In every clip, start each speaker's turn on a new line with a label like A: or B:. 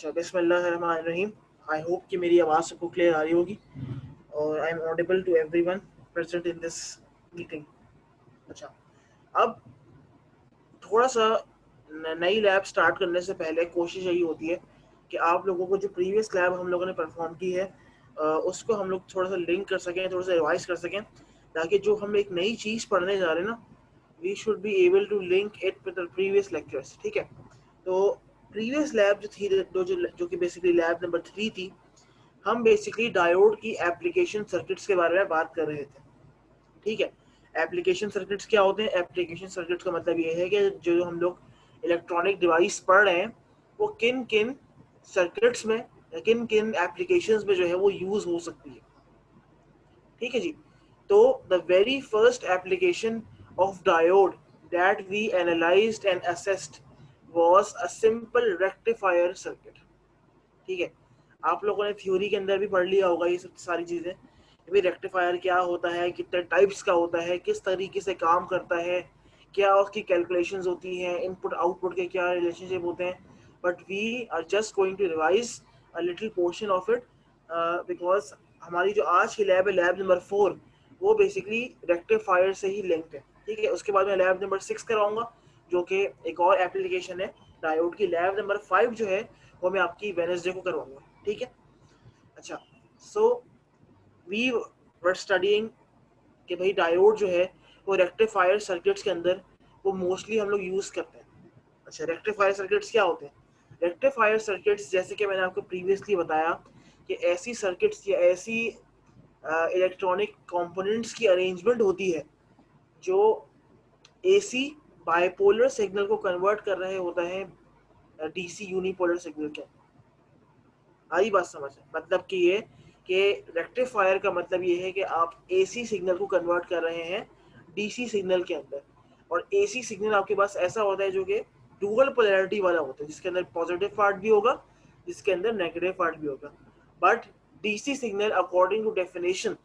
A: अच्छा, बिस्मिल्लाहिर्रहमानिर्रहीम। I hope कि मेरी आवाज़ सबको क्लियर आ रही होगी और I am audible to everyone present in this meeting. अच्छा, अब थोड़ा सा नई लैब स्टार्ट करने से पहले कोशिश यही होती है कि आप लोगों को जो प्रीवियस लैब हम लोगों ने परफॉर्म की है उसको हम लोग थोड़ा सा लिंक कर सकें, थोड़ा सा रिवाइज कर सकें, ताकि जो हम एक नई चीज़ पढ़ने जा रहे हैं ना, we should be able to link it with the previous lectures. ठीक है, तो प्रीवियस लैब जो थी, जो कि बेसिकली लैब नंबर 3 थी, हम बेसिकली डायोड की एप्लीकेशन सर्किट्स के बारे में बात कर रहे थे। ठीक है, एप्लीकेशन सर्किट्स क्या होते हैं? एप्लीकेशन सर्किट्स का मतलब ये है कि जो हम लोग इलेक्ट्रॉनिक डिवाइस पढ़ रहे हैं वो किन किन सर्किट्स में या किन किन एप्लीकेशंस में जो है वो यूज हो सकती है। ठीक है जी, तो the very first application of diode that we analysed and assessed was a simple rectifier circuit. ठीक है, आप लोगों ने थ्योरी के अंदर भी पढ़ लिया होगा ये सब सारी चीज़ें, कि भाई रेक्टिफायर क्या होता है, कितने टाइप्स का होता है, किस तरीके से काम करता है, क्या उसकी कैलकुलेशंस होती हैं, इनपुट आउटपुट के क्या रिलेशनशिप होते हैं। But we are just going to revise a little portion of it, because हमारी जो आज की लैब है, लैब नंबर 4, वो बेसिकली रेक्टिफायर से ही लिंक्ड है। ठीक है, उसके बाद मैं लैब नंबर 6 कराऊंगा, जो कि एक और एप्लीकेशन है डायोड की। लैब नंबर 5 जो है वो मैं आपकी वेडनेसडे को करवाऊंगा। ठीक है, अच्छा, सो वी वर स्टडीइंग कि भाई डायोड जो है वो रेक्टिफायर सर्किट्स के अंदर वो मोस्टली हम लोग यूज करते हैं। अच्छा, रेक्टिफायर सर्किट्स क्या होते हैं? रेक्टिफायर सर्किट्स, जैसे कि मैंने आपको प्रीवियसली बताया, कि ऐसी सर्किट्स या ऐसी इलेक्ट्रॉनिक कंपोनेंट्स की अरेंजमेंट होती है जो एसी बाइपोलर सिग्नल को कन्वर्ट कर रहे होता है डीसी यूनिपोलर सिग्नल के। आई बात समझ है? मतलब कि ये कि रेक्टिफायर का मतलब ये है कि आप एसी सिग्नल को कन्वर्ट कर रहे हैं डीसी सिग्नल के अंदर, और एसी सिग्नल आपके पास ऐसा होता है जो कि डुअल पोलैरिटी वाला होता है, जिसके अंदर पॉजिटिव पार्ट भी होगा, जिसके अंदर नेगेटिव पार्ट भी होगा। But DC signal according to definition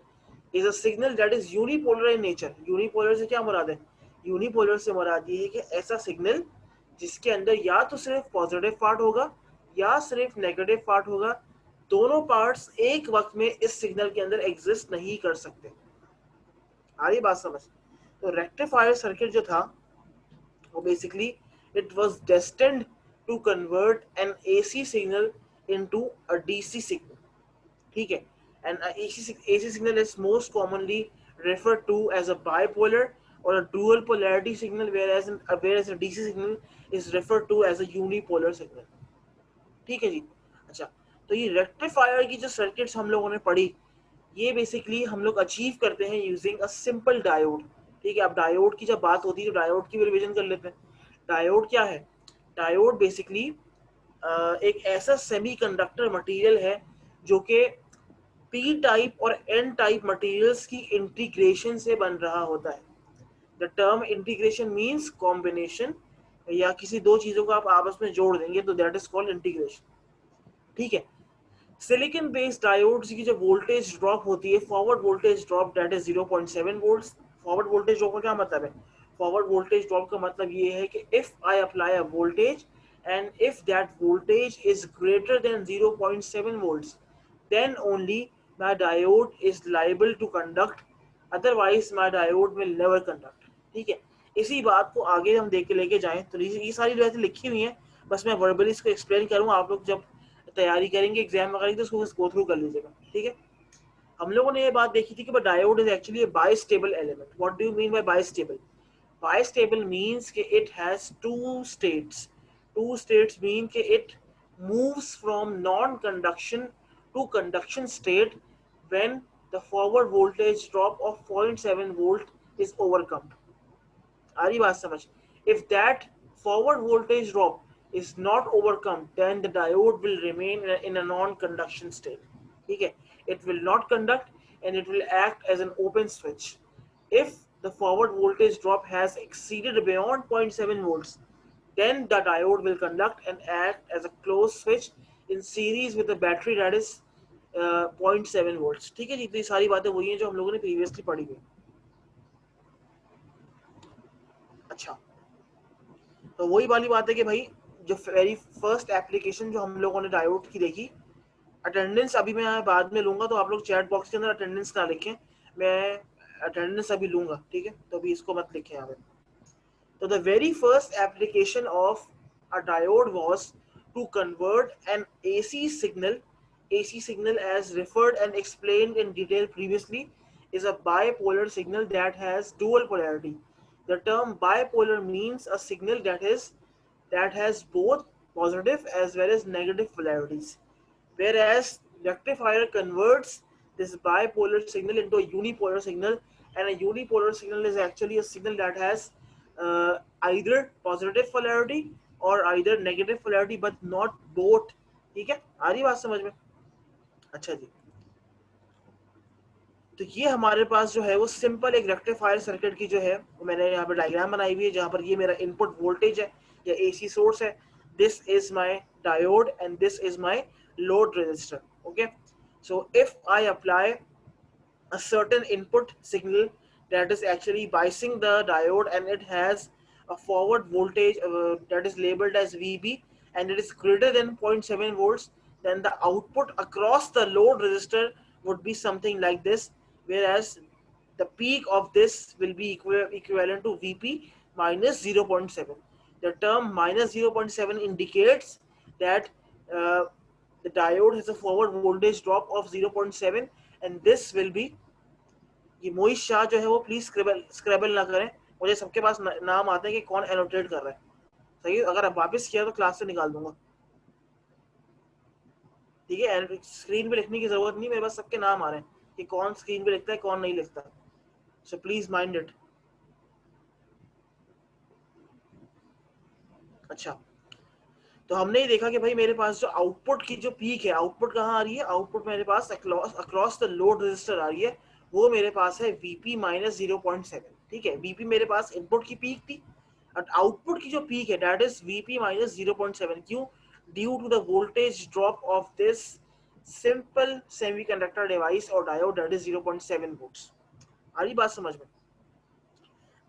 A: is a signal that is unipolar in nature. Unipolar से क्या मुराद है? यूनिपोलर से मुराद ये है कि ऐसा सिग्नल जिसके अंदर या तो सिर्फ पॉजिटिव पार्ट होगा या सिर्फ नेगेटिव पार्ट होगा, दोनों पार्ट्स एक वक्त में इस सिग्नल के अंदर एग्जिस्ट नहीं कर सकते। आ रही बात समझ? तो रेक्टिफायर सर्किट जो था वो basically it was destined to convert an AC signal into a DC signal. ठीक है, and AC signal is most commonly referred to as a bipolar or a dual polarity signal, whereas a DC signal is referred to as a unipolar signal. ठीक है जी, अच्छा, तो ये rectifier की जो सर्किट्स हम लोगों ने पढ़ी, ये बेसिकली हम लोग अचीव करते हैं यूजिंग अ सिंपल डायोड। ठीक है, अब डायोड की जब बात होती है तो डायोड की भी रिवीजन कर लेते हैं। डायोड क्या है? डायोड बेसिकली एक ऐसा सेमीकंडक्टर मटेरियल है जो कि पी टाइप और एन टाइप मटेरियल्स की इंटीग्रेशन से बन रहा होता है। The term integration means combination, या किसी दो चीजों को आप आपस में जोड़ देंगे तो दैट इज कॉल्ड इंटीग्रेशन। ठीक है, सिलिकॉन बेस्ड डायोड्स की जो वोल्टेज ड्रॉप होती है, forward voltage drop that is 0.7 volts. Forward voltage drop का क्या मतलब है? फॉरवर्ड वोल्टेज ड्रॉप का मतलब ये है कि if I apply a voltage and if that voltage is greater than 0.7 volts, then only my diode is liable to conduct, otherwise my diode will never conduct। ठीक है, इसी बात को आगे हम देख के लेके जाएं तो ये सारी बातें लिखी हुई हैं, बस मैं वर्बली इसको एक्सप्लेन करूंगा। आप लोग जब तैयारी करेंगे एग्जाम वगैरह की तो उसको गो थ्रू कर लीजिएगा। ठीक है, हम लोगों ने ये बात देखी थी कि diode is actually a bistable element। What do you mean by bistable? Bistable means कि it has two states. Two states mean कि it moves from non-conduction to conduction state when the forward voltage drop of 0.7 volt is overcome। आ रही बात समझ? If that forward voltage drop is not overcome, then the diode will remain in a non-conduction state। ठीक है, it will not conduct and it will act as an open switch। If the forward voltage drop has exceeded beyond 0.7 volts, then the diode will conduct and act as a closed switch in series with the battery that is 0.7 volts। ठीक है जी, तो ये सारी बातें वही हैं जो हम लोगों ने प्रीवियसली पढ़ी हुई। अच्छा, तो वही वाली बात है कि भाई जो वेरी फर्स्ट एप्लीकेशन जो हम लोगों ने डायोड की देखी, अटेंडेंस अभी मैं बाद में लूंगा, तो आप लोग चैट बॉक्स के अंदर अटेंडेंस ना लिखें, मैं अटेंडेंस अभी लूंगा, ठीक है, तो अभी इसको मत लिखें यहाँ पे। तो the very first application of a diode was to convert an AC signal as referred and explained in detail previously, is a bipolar signal that has dual polarity. The term bipolar means a signal that has both positive as well as negative polarities, whereas rectifier converts this bipolar signal into a unipolar signal, and a unipolar signal is actually a signal that has either positive polarity or either negative polarity but not both। ठीक है, आ रही बात समझ में? अच्छा जी, तो ये हमारे पास जो है वो सिंपल एक रेक्टिफायर सर्किट की जो है वो मैंने यहाँ पे डायग्राम बनाई हुई है, जहाँ पर ये मेरा इनपुट वोल्टेज है या एसी सोर्स है, this is my diode and this is my load resistor. Okay, so if I apply a certain input signal that is actually biasing the diode, and it has a forward voltage that is labeled as VB, and it is greater than 0.7 volts, then the output across the load resistor would be something like this, whereas the peak of this will be equivalent to VP minus 0.7। The term minus 0.7 indicates that the diode has a forward voltage drop of 0.7, and this will be, ये मोहित शाह जो है वो please scribble ना करें, मुझे सबके पास नाम आते हैं कि कौन एनोटेट कर रहा है, सही है, अगर आप वापस किया तो क्लास से निकाल दूंगा, ठीक है, स्क्रीन पे लिखने की जरूरत नहीं, मेरे पास सबके नाम आ रहे हैं कि कौन स्क्रीन पे लिखता है कौन नहीं लिखता, सो प्लीज माइंड इट। अच्छा, तो हमने ये देखा कि भाई मेरे पास जो आउटपुट की जो पीक है, आउटपुट कहाँ आ रही है, आउटपुट मेरे पास अक्रॉस द लोड रेजिस्टर आ रही है, वो मेरे पास है Vp माइनस 0.7। ठीक है, Vp मेरे पास इनपुट की पीक थी, और आउटपुट की जो पीक है दैट इज Vp माइनस 0.7। क्यों? Due to the voltage drop of this simple semiconductor device और डायोड दैट इज 0.7 वोल्ट्स। आ रही बात समझ में?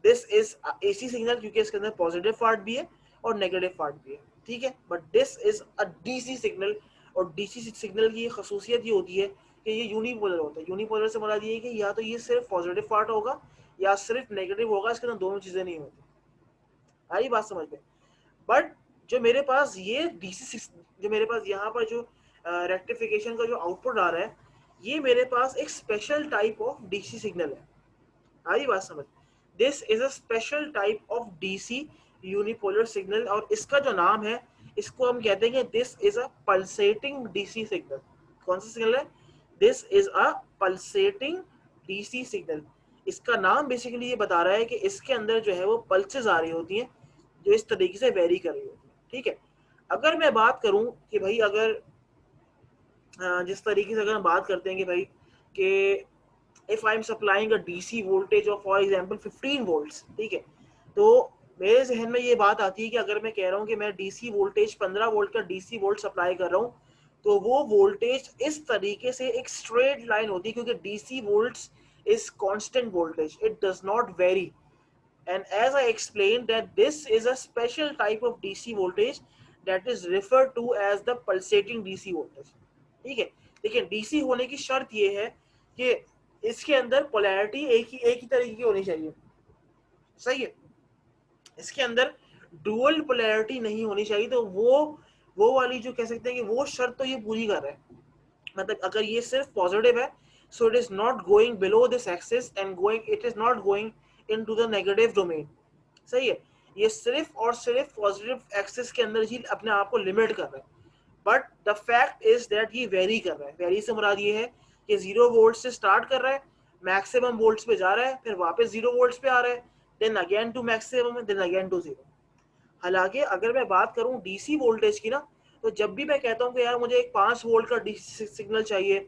A: दिस इज एसी सिग्नल, क्योंकि इसके अंदर पॉजिटिव पार्ट भी है और नेगेटिव पार्ट भी है, ठीक है, but this is a DC signal, और डीसी सिग्नल की खसूसियत ये होती है कि ये यूनिपोलर होता है। यूनिपोलर से मुराद ये है कि या तो ये सिर्फ पॉजिटिव पार्ट होगा या सिर्फ नेगेटिव होगा, इसके अंदर दोनों चीजें नहीं होती। आई बात समझ में? बट जो मेरे पास ये डीसी, जो मेरे पास यहाँ पर जो रेक्टिफिकेशन का जो आउटपुट आ रहा है, ये मेरे पास एक special type of DC signal है। आई बात समझ? This is a special type of DC unipolar signal, और इसका जो नाम है इसको हम कहते हैं this is a pulsating DC signal. कौन सा सिग्नल है? This is a pulsating DC signal. इसका नाम बेसिकली ये बता रहा है कि इसके अंदर जो है वो पल्सेस आ रही होती हैं जो इस तरीके से वेरी कर रही होती है। ठीक है, अगर मैं बात करूं कि भाई अगर जिस तरीके से अगर हम बात करते हैं कि भाई कि if I am supplying a DC voltage of for example 15 volts, ठीक है, तो मेरे जहन में ये बात आती है कि अगर मैं कह रहा हूँ कि मैं DC वोल्टेज 15 वोल्ट का DC वोल्ट सप्लाई कर रहा हूँ, तो वो वोल्टेज इस तरीके से एक स्ट्रेट लाइन होती है, क्योंकि DC volts is constant voltage, it does not vary, and as I explained that this is a special type of DC voltage that is referred to as the pulsating DC voltage। ठीक है, लेकिन DC होने की शर्त ये है कि इसके अंदर पोलैरिटी एक ही तरीके की होनी चाहिए, सही है, इसके अंदर डुअल पोलैरिटी नहीं होनी चाहिए। तो वो वाली जो कह सकते हैं कि वो शर्त तो ये पूरी कर रहा है, मतलब अगर ये सिर्फ पॉजिटिव है, so it is not going below this axis and going, it is not going into the negative domain, सही है, ये सिर्फ और सिर्फ पॉजिटिव एक्सिस के अंदर ही अपने आप को लिमिट कर रहा है। But the fact is that ये वेरी कर रहा है। वेरी से मुराद ये है कि 0 वोल्ट से स्टार्ट कर रहा है, मैक्सिमम वोल्ट्स पे जा रहा है, फिर वापस 0 वोल्ट्स पे आ रहा है, then again to maximum, then again to 0। हालांकि अगर मैं बात करूं डीसी वोल्टेज की ना, तो जब भी मैं कहता हूं कि यार मुझे एक 5 वोल्ट का डीसी सिग्नल चाहिए,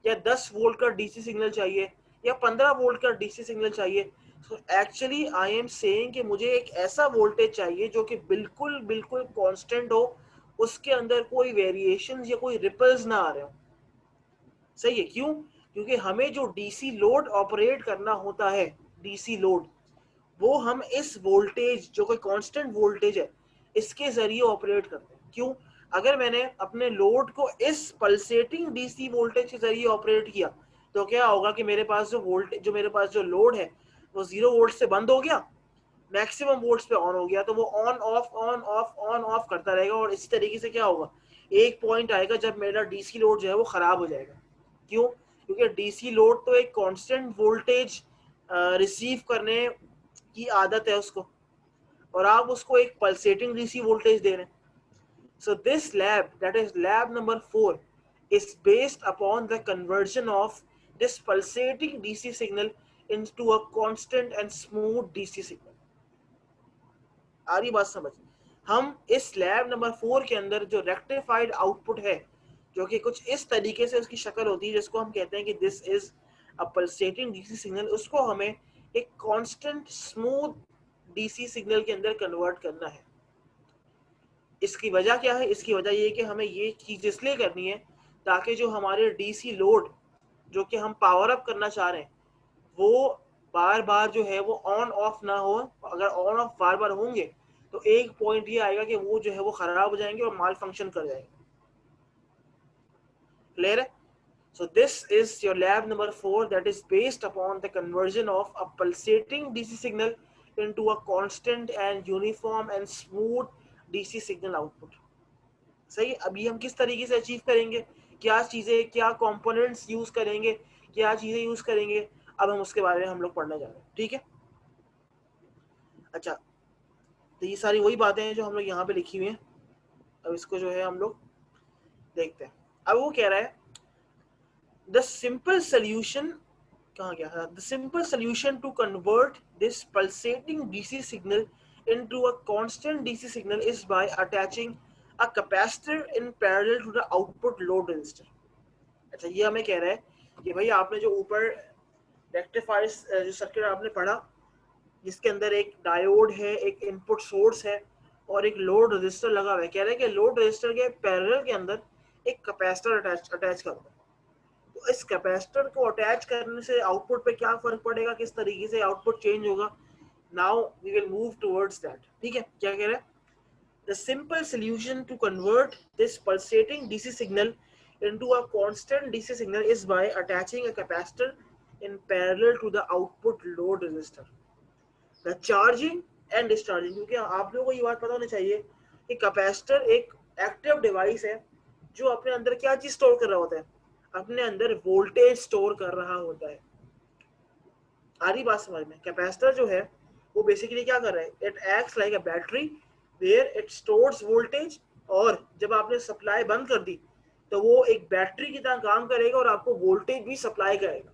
A: या 10 वोल्ट का डीसी सिग्नल चाहिए, या 15 वोल्ट का डीसी सिग्नल चाहिए, तो एक्चुअली आई एम सेइंग कि मुझे एक ऐसा वोल्टेज चाहिए जो कि बिल्कुल बिल्कुल कांस्टेंट हो, उसके अंदर कोई वेरिएशन या कोई रिपल्स ना आ रहे हो, सही है। क्यों? क्योंकि हमें जो डीसी लोड ऑपरेट करना होता है, डीसी लोड, वो हम इस वोल्टेज जो कोई कांस्टेंट वोल्टेज है, इसके जरिए ऑपरेट करते हैं। क्यों? अगर मैंने अपने लोड को इस पल्सेटिंग डीसी वोल्टेज के जरिए ऑपरेट किया तो क्या होगा कि मेरे पास जो लोड है वो 0 वोल्ट से बंद हो गया, मैक्सिमम वोल्ट्स पे ऑन हो गया, तो वो ऑन ऑफ करता रहेगा। और इसी तरीके से क्या होगा, एक पॉइंट आएगा जब मेरा डीसी लोड जो है वो खराब हो जाएगा। क्यों? क्योंकि डीसी लोड तो एक कांस्टेंट वोल्टेज रिसीव करने की आदत है उसको, और आप उसको एक पल्सेटिंग डीसी वोल्टेज दे रहे हैं। So this lab, that is lab number 4, is based upon the conversion of this pulsating DC signal into a constant and smooth DC signal. आ रही बात समझ? हम इस लैब नंबर 4 के अंदर जो रेक्टिफाइड आउटपुट है, जो कि कुछ इस तरीके से उसकी शक्ल होती है, जिसको हम कहते हैं कि this is a pulsating DC signal, उसको हमें एक कांस्टेंट स्मूथ डीसी सिग्नल के अंदर कन्वर्ट करना है। इसकी वजह क्या है? इसकी वजह ये कि हमें ये चीज इसलिए करनी है ताकि जो हमारे डीसी लोड जो कि हम पावर अप करना चाह रहे हैं वो बार बार जो है वो ऑन ऑफ ना हो। अगर ऑन ऑफ बार बार होंगे तो एक पॉइंट ये आएगा कि वो जो है वो खराब हो जाएंगे और माल फंक्शन कर जाएंगे। क्लियर है? So this is your lab number 4 that is based upon the conversion of a pulsating DC signal into a constant and uniform and smooth DC signal output. सही। अभी हम किस तरीके से अचीव करेंगे, क्या चीजें, क्या कंपोनेंट्स यूज करेंगे, क्या चीजें यूज करेंगे, अब हम उसके बारे में हम लोग पढ़ने जा रहे हैं। ठीक है? अच्छा, तो ये सारी वही बातें हैं जो हम लोग यहाँ पे लिखी हुई हैं। अब इसको जो है हम लोग देखते हैं। अब वो कह रहा है द सिंपल सोल्यूशन, कहाँ गया, the simple solution to convert this pulsating DC signal into a constant DC signal is by attaching a capacitor in parallel to the output load resistor. अच्छा, ये हमें कह रहा है कि भाई आपने जो ऊपर रेक्टिफायर जो सर्किट आपने पढ़ा, जिसके अंदर एक डायोड है, एक इनपुट सोर्स है और एक लोड रेजिस्टर लगा हुआ है, कह रहे हैं कि लोड रेजिस्टर के पैरेलल के अंदर एक कैपेसिटर अटैच कर दो। तो इस कैपेसिटर को अटैच करने से आउटपुट पे क्या फर्क पड़ेगा, किस तरीके से आउटपुट चेंज होगा, now we will move towards that. ठीक है? क्या कह रहे हैं? The simple solution to convert this pulsating DC signal into a constant DC signal is by attaching a capacitor in parallel to the output load resistor. The charging and discharging, क्योंकि आप लोगों को ये बात पता होनी चाहिए कि कैपेसिटर एक एक्टिव डिवाइस है जो अपने अंदर क्या चीज स्टोर कर रहा होता है, अपने अंदर वोल्टेज स्टोर कर रहा होता है। आ रही बात समझ में? कैपेसिटर जो है वो बेसिकली क्या कर रहा है, it acts like a battery where it stores voltage, और जब आपने सप्लाई बंद कर दी तो वो एक बैटरी की तरह काम करेगा और आपको वोल्टेज भी सप्लाई करेगा।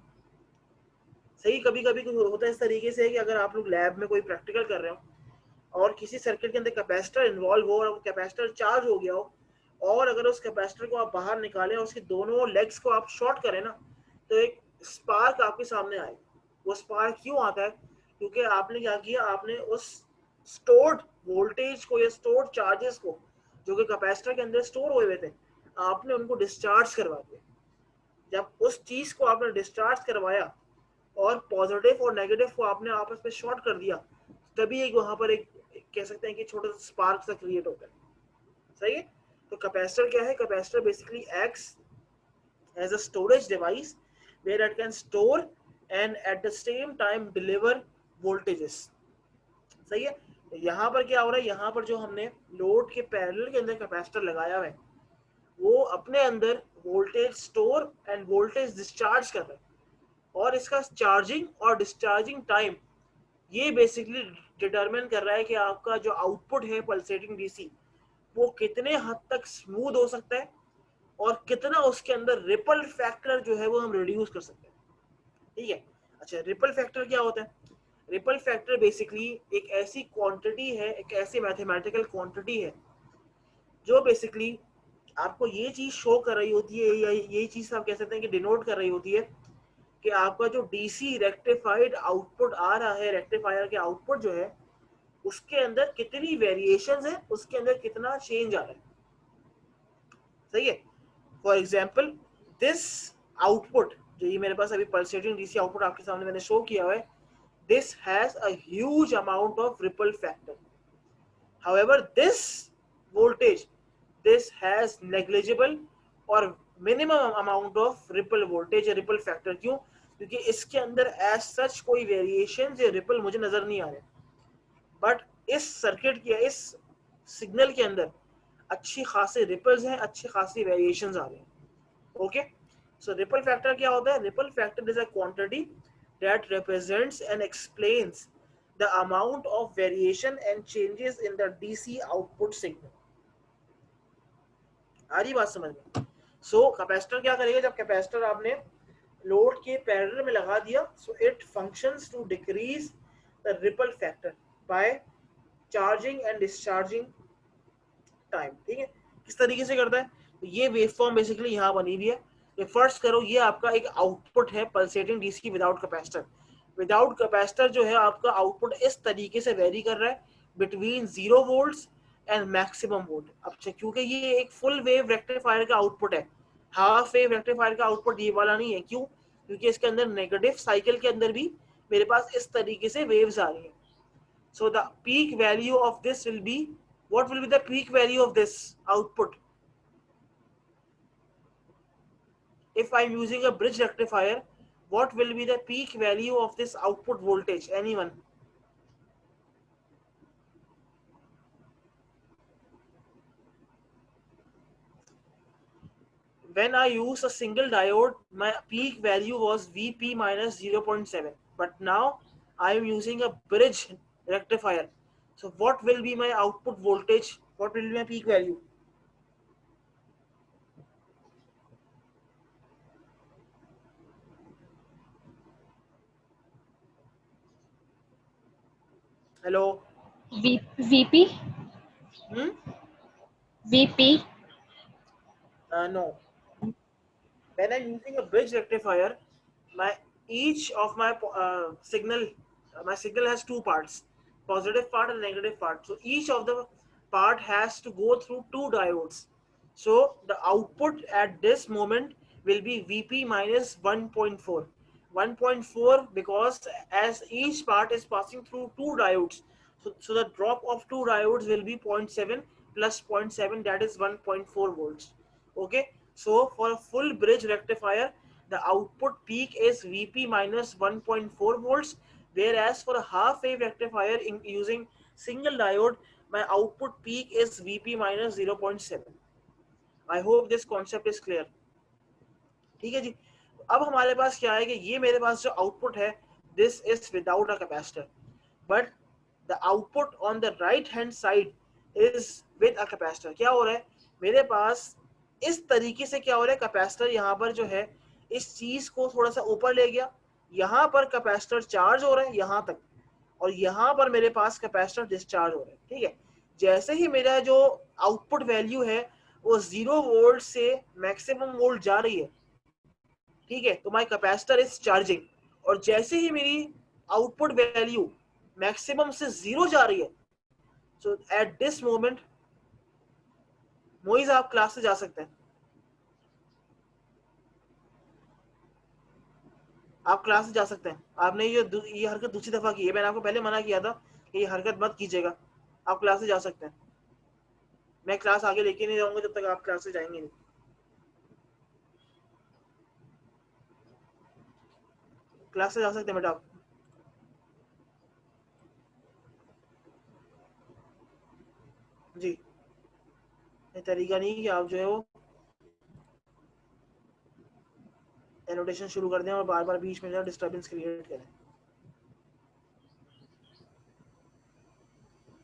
A: सही। कभी कभी होता है इस तरीके से कि अगर आप लोग लैब में कोई प्रैक्टिकल कर रहे हो और किसी सर्किट के अंदर कैपेसिटर इन्वॉल्व हो और वो कैपेसिटर चार्ज हो गया हो, और अगर उस कैपेसिटर को आप बाहर निकालें और उसके दोनों लेग्स को आप शॉर्ट करें ना, तो एक स्पार्क आपके सामने आएगा। वो स्पार्क क्यों आता है? क्योंकि आपने क्या किया, आपने उस स्टोर्ड वोल्टेज को या स्टोर्ड चार्जेस को जो कि कैपेसिटर के अंदर स्टोर हुए थे, आपने उनको डिस्चार्ज करवा दिया। जब उस चीज को आपने डिस्चार्ज करवाया और पॉजिटिव और नेगेटिव को आपने आपस में शॉर्ट कर दिया, तभी एक वहां पर एक कह सकते हैं कि छोटा सा स्पार्क सा क्रिएट होता है। सही है? तो कैपेसिटर क्या है? Capacitor basically acts as a storage device where it can store and at the same time deliver voltages. सही है? यहाँ पर क्या हो रहा है, यहाँ पर जो हमने लोड के पैरेलल के अंदर कैपेसिटर लगाया हुआ है वो अपने अंदर voltage store end voltage discharge कर रहा है, और इसका चार्जिंग और डिस्चार्जिंग टाइम ये बेसिकली डिटरमिन कर रहा है कि आपका जो आउटपुट है पल्सेटिंग डीसी वो कितने हद तक स्मूथ हो सकता है और कितना उसके अंदर रिपल फैक्टर जो है वो हम रिड्यूस कर सकते हैं। ठीक है? अच्छा, रिपल फैक्टर क्या होता है? रिपल फैक्टर बेसिकली एक ऐसी क्वांटिटी है, एक ऐसी मैथमेटिकल क्वांटिटी है जो बेसिकली आपको ये चीज शो कर रही होती है, या ये चीज आप कह सकते हैं कि डिनोट कर रही होती है कि आपका जो डीसी रेक्टिफाइड आउटपुट आ रहा है, रेक्टिफायर के आउटपुट जो है उसके अंदर कितनी वेरिएशंस है, उसके अंदर कितना चेंज आ रहा है। सही है? फॉर एग्जाम्पल दिस आउटपुट जो ये मेरे पास अभी पल्सेटिंग डीसी आउटपुट आपके सामने मैंने शो किया हुआ है, this has a huge amount of ripple factor. However, this voltage, this has negligible और minimum amount of ripple voltage या ripple factor. क्यों? क्योंकि इसके अंदर as such कोई variations या ripple मुझे नजर नहीं आ रहे, बट इस सर्किट के इस सिग्नल के अंदर अच्छी खासी रिपल्स हैं, अच्छी खासी वेरिएशंस आ रहे हैं. ओके, सो रिपल फैक्टर क्या होता है? Ripple factor is a quantity that represents and explains the amount of variation and changes in the DC output signal. आ रही बात समझ में? सो कैपेसिटर क्या करेगा? जब कैपेसिटर आपने लोड के पैरेलल में लगा दिया, so it functions to decrease the ripple factor by charging and discharging time. ठीक है, किस तरीके से करता है? तो ये वेवफॉर्म बेसिकली यहाँ बनी हुई है. ये फर्स्ट करो, ये आपका एक आउटपुट है pulsating DC without capacitor. Without capacitor जो है आपका आउटपुट इस तरीके से वेरी कर रहा है between 0 volts and maximum volt. अच्छा, क्योंकि ये एक फुल वेव रेक्टिफायर का आउटपुट है, हाफ वेव रेक्टिफायर का आउटपुट ये वाला नहीं है. क्यों? क्योंकि इसके अंदर नेगेटिव साइकिल के अंदर भी मेरे पास इस तरीके से वेव्स आ रही हैं. So the peak value of this will be, what will be the peak value of this output? If I'm using a bridge rectifier, what will be the peak value of this output voltage? Anyone? When I use a single diode, my peak value was Vp minus 0.7. But now I am using a bridge rectifier. So what will be my output voltage? What will be my peak value? Hello?
B: VP?
A: Hmm?
B: VP?
A: No. When I'm using a bridge rectifier, my each of my my signal has two parts, positive part and negative part. So each of the part has to go through two diodes. So the output at this moment will be Vp minus 1.4. 1.4 because as each part is passing through two diodes. So the drop of two diodes will be 0.7 plus 0.7, that is 1.4 volts. Okay, so for a full bridge rectifier, the output peak is Vp minus 1.4 volts, whereas for a half wave rectifier using single diode, my output peak is Vp minus 0.7. I hope this concept is clear. ठीक है जी. अब हमारे पास क्या है कि ये मेरे पास जो आउटपुट है, this is without a capacitor, but the output on the right hand side is with a capacitor. क्या हो रहा है मेरे पास? इस तरीके से क्या हो रहा है, कैपेसिटर यहाँ पर जो है इस चीज को थोड़ा सा ऊपर ले गया, यहाँ पर कैपेसिटर चार्ज हो रहा है यहाँ तक, और यहाँ पर मेरे पास कैपेसिटर डिस्चार्ज हो रहा है. ठीक है, जैसे ही मेरा जो आउटपुट वैल्यू है वो 0 वोल्ट से मैक्सिमम वोल्ट जा रही है, ठीक है, तो माय कैपेसिटर इज चार्जिंग. और जैसे ही मेरी आउटपुट वैल्यू मैक्सिमम से 0 जा रही है, सो एट दिस मोमेंट मोइज आप क्लास से जा सकते हैं. आप क्लास से जा सकते हैं. आपने ये हरकत दूसरी दफा की है, मैंने आपको पहले मना किया था कि ये हरकत मत कीजिएगा. आप क्लास से जा सकते हैं. मैं क्लास आगे लेके नहीं जाऊंगा जब तक आप क्लास से जाएंगे नहीं. क्लास से जा सकते हैं बेटा आप. जी, ये तरीका नहीं कि आप जो है वो एनोटेशन शुरू कर दें और बार बार बीच में जो डिस्टर्बेंस क्रिएट करें.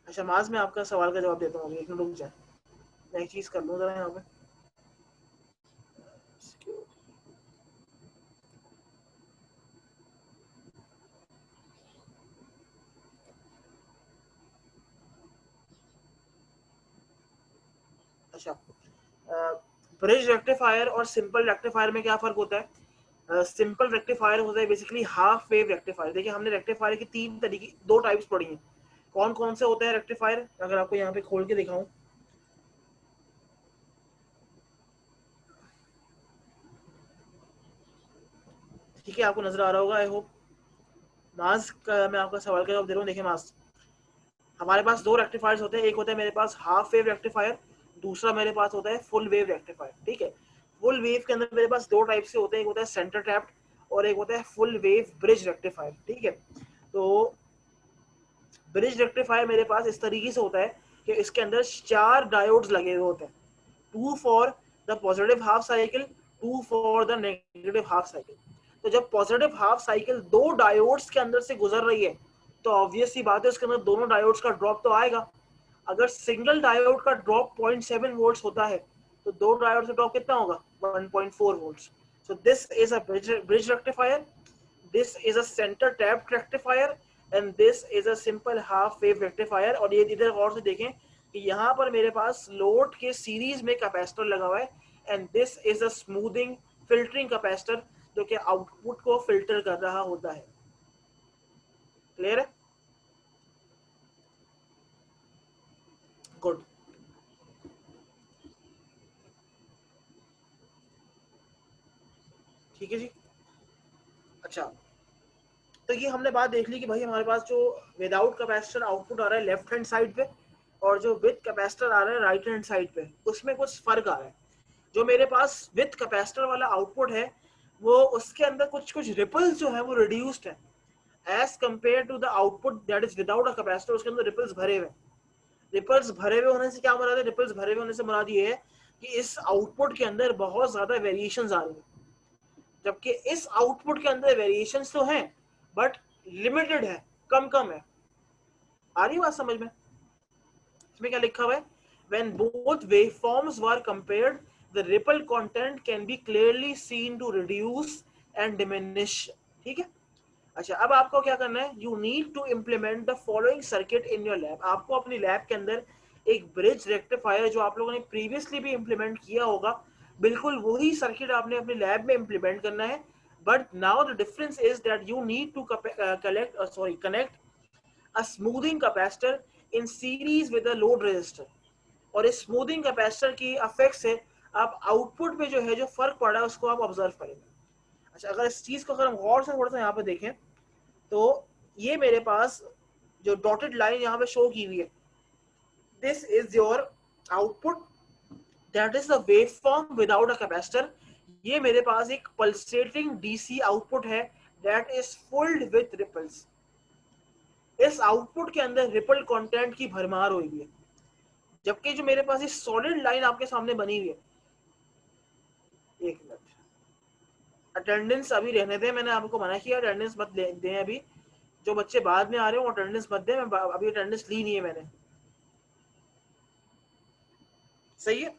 A: अच्छा माज, मैं आपका सवाल का जवाब देता हूँ. अभी एक मिनट रुक जाए, मैं एक चीज कर लूँ जरा यहाँ पे. अच्छा, ब्रिज रेक्टिफायर और सिंपल रेक्टिफायर में क्या फर्क होता है? सिंपल रेक्टिफायर होता है बेसिकली हाफ वेव रेक्टिफायर. देखिए हमने रेक्टिफायर की तीन तरीके, दो टाइप्स पढ़ी हैं. कौन कौन से होते हैं रेक्टिफायर? अगर आपको यहाँ पे खोल के दिखाऊं, ठीक है, आपको नजर आ रहा होगा आई होप. मास्क, मैं आपका सवाल का जवाब दे रहा हूँ. देखिए मास्क, हमारे पास दो रेक्टिफायर्स होते हैं, एक होता है मेरे पास हाफ वेव रेक्टिफायर, दूसरा मेरे पास होता है फुल वेव रेक्टिफायर। ठीक है, फुल वेव के अंदर मेरे पास दो टाइप से होते हैं, एक होता है सेंटर टैप्ड और एक होता है फुल वेव ब्रिज रेक्टिफायर। ठीक है, तो ब्रिज रेक्टिफायर मेरे पास इस तरीके से होता है कि इसके अंदर 4 डायोड्स लगे हुए होते हैं, 2 for the positive half cycle, 2 for the negative half cycle. तो जब पॉजिटिव हाफ साइकिल दो डायोड्स के अंदर से गुजर रही है तो ऑब्वियस सी बात है उसके अंदर दोनों डायोड्स का ड्रॉप तो आएगा। अगर सिंगल डायोड का ड्रॉप 0.7 वोल्ट्स होता है तो दो डायोड का ड्रॉप कितना होगा, 1.4 volts. So this is a bridge rectifier, this is a center tapped rectifier and this is a simple half wave rectifier। और ये इधर गौर से देखें कि यहाँ पर मेरे पास लोड के सीरीज में कैपेसिटर लगा हुआ है and this is a smoothing filtering capacitor जो कि आउटपुट को फिल्टर कर रहा होता है। क्लियर है? गुड। ठीक है जी। अच्छा, तो ये हमने बात देख ली कि भाई हमारे पास जो विदाउट कैपेसिटर आउटपुट आ रहा है लेफ्ट हैंड साइड पे और जो विद कैपेसिटर आ रहा है राइट हैंड साइड पे, उसमें कुछ फर्क आ रहा है। जो मेरे पास विद कैपेसिटर वाला आउटपुट है वो उसके अंदर कुछ कुछ रिपल्स जो है वो रिड्यूस्ड है as compare to the output that is without a capacitor, उसके अंदर रिपल्स भरे हुए। रिपल्स भरे हुए होने से क्या मरा है, रिपल्स भरे हुए होने से मरा ये है कि इस आउटपुट के अंदर बहुत ज्यादा वेरिएशंस आ रही है, जबकि इस आउटपुट के अंदर वेरिएशंस तो हैं बट लिमिटेड है, कम कम है। आ रही बात समझ में? इसमें क्या लिखा हुआ है, when both waveforms were compared the ripple content can be clearly seen to reduce and diminish। ठीक है, अच्छा अब आपको क्या करना है, you need to implement the following circuit in your lab। आपको अपनी लैब के अंदर एक ब्रिज रेक्टिफायर जो आप लोगों ने प्रीवियसली भी इंप्लीमेंट किया होगा, बिल्कुल वही सर्किट आपने अपनी लैब में इंप्लीमेंट करना है। But now the difference is that you need to connect a smoothing capacitor in series with a load resistor। और इस स्मूथिंग कैपेसिटर की इफेक्ट से आप आउटपुट में जो है जो फर्क पड़ रहा है उसको आप ऑब्जर्व करेंगे। अच्छा, अगर इस चीज को अगर हम गौर से थोड़ा सा यहाँ पे देखें तो ये मेरे पास जो डॉटेड लाइन यहाँ पे शो की हुई है, this is your output that is the wave form without a capacitor. ये मेरे पास एक पल्सेटिंग डीसी आउटपुट है दैट इज फुल्ड विथ रिपल्स। इस आउटपुट के अंदर रिपल कंटेंट की भरमार हुई है, जबकि जो मेरे पास इस सॉलिड लाइन आपके सामने बनी हुई है, एक मिनट अटेंडेंस अभी रहने दें, मैंने आपको मना किया अटेंडेंस मत दें अभी। जो बच्चे बाद में आ रहे हो अटेंडेंस मत दें, मैं अभी अटेंडेंस ली नहीं है मैंने। सही है,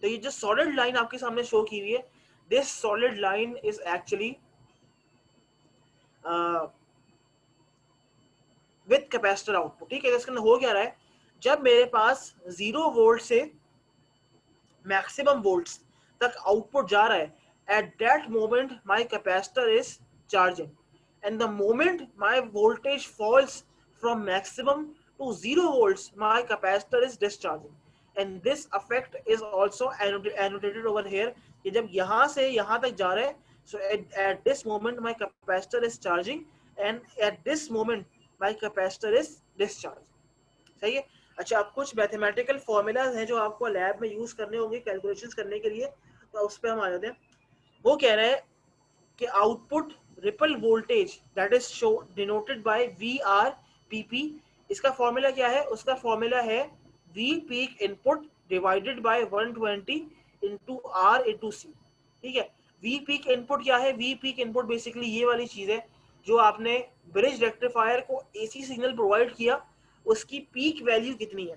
A: तो ये जो सॉलिड लाइन आपके सामने शो की हुई है, this solid line is actually with capacitor output. ठीक है, इसके अंदर हो क्या रहा है, जब मेरे पास 0 वोल्ट से मैक्सिमम वोल्ट्स तक आउटपुट जा रहा है at that moment my capacitor is charging and the moment my voltage falls from maximum to 0 volts my capacitor is discharging and this effect is also annotated over here कि जब यहाँ से यहाँ तक जा रहा है so at this moment my capacitor is charging and at this moment my capacitor is discharging। सही है। अच्छा, अब कुछ मैथमेटिकल फॉर्मूलाज हैं जो आपको लैब में यूज करने होंगे कैलकुलेशंस करने के लिए, तो उस पर हम आ जाते हैं। वो कह रहे हैं कि output ripple voltage that is show denoted by V R P P. इसका फॉर्मूला क्या है, उसका फॉर्मूला है V peak input divided by 120 into R into C. ठीक है, वी पीक इनपुट क्या है, वी पीक इनपुट बेसिकली ये वाली चीज है जो आपने ब्रिज रेक्टिफायर को एसी सिग्नल प्रोवाइड किया उसकी पीक वैल्यू कितनी है।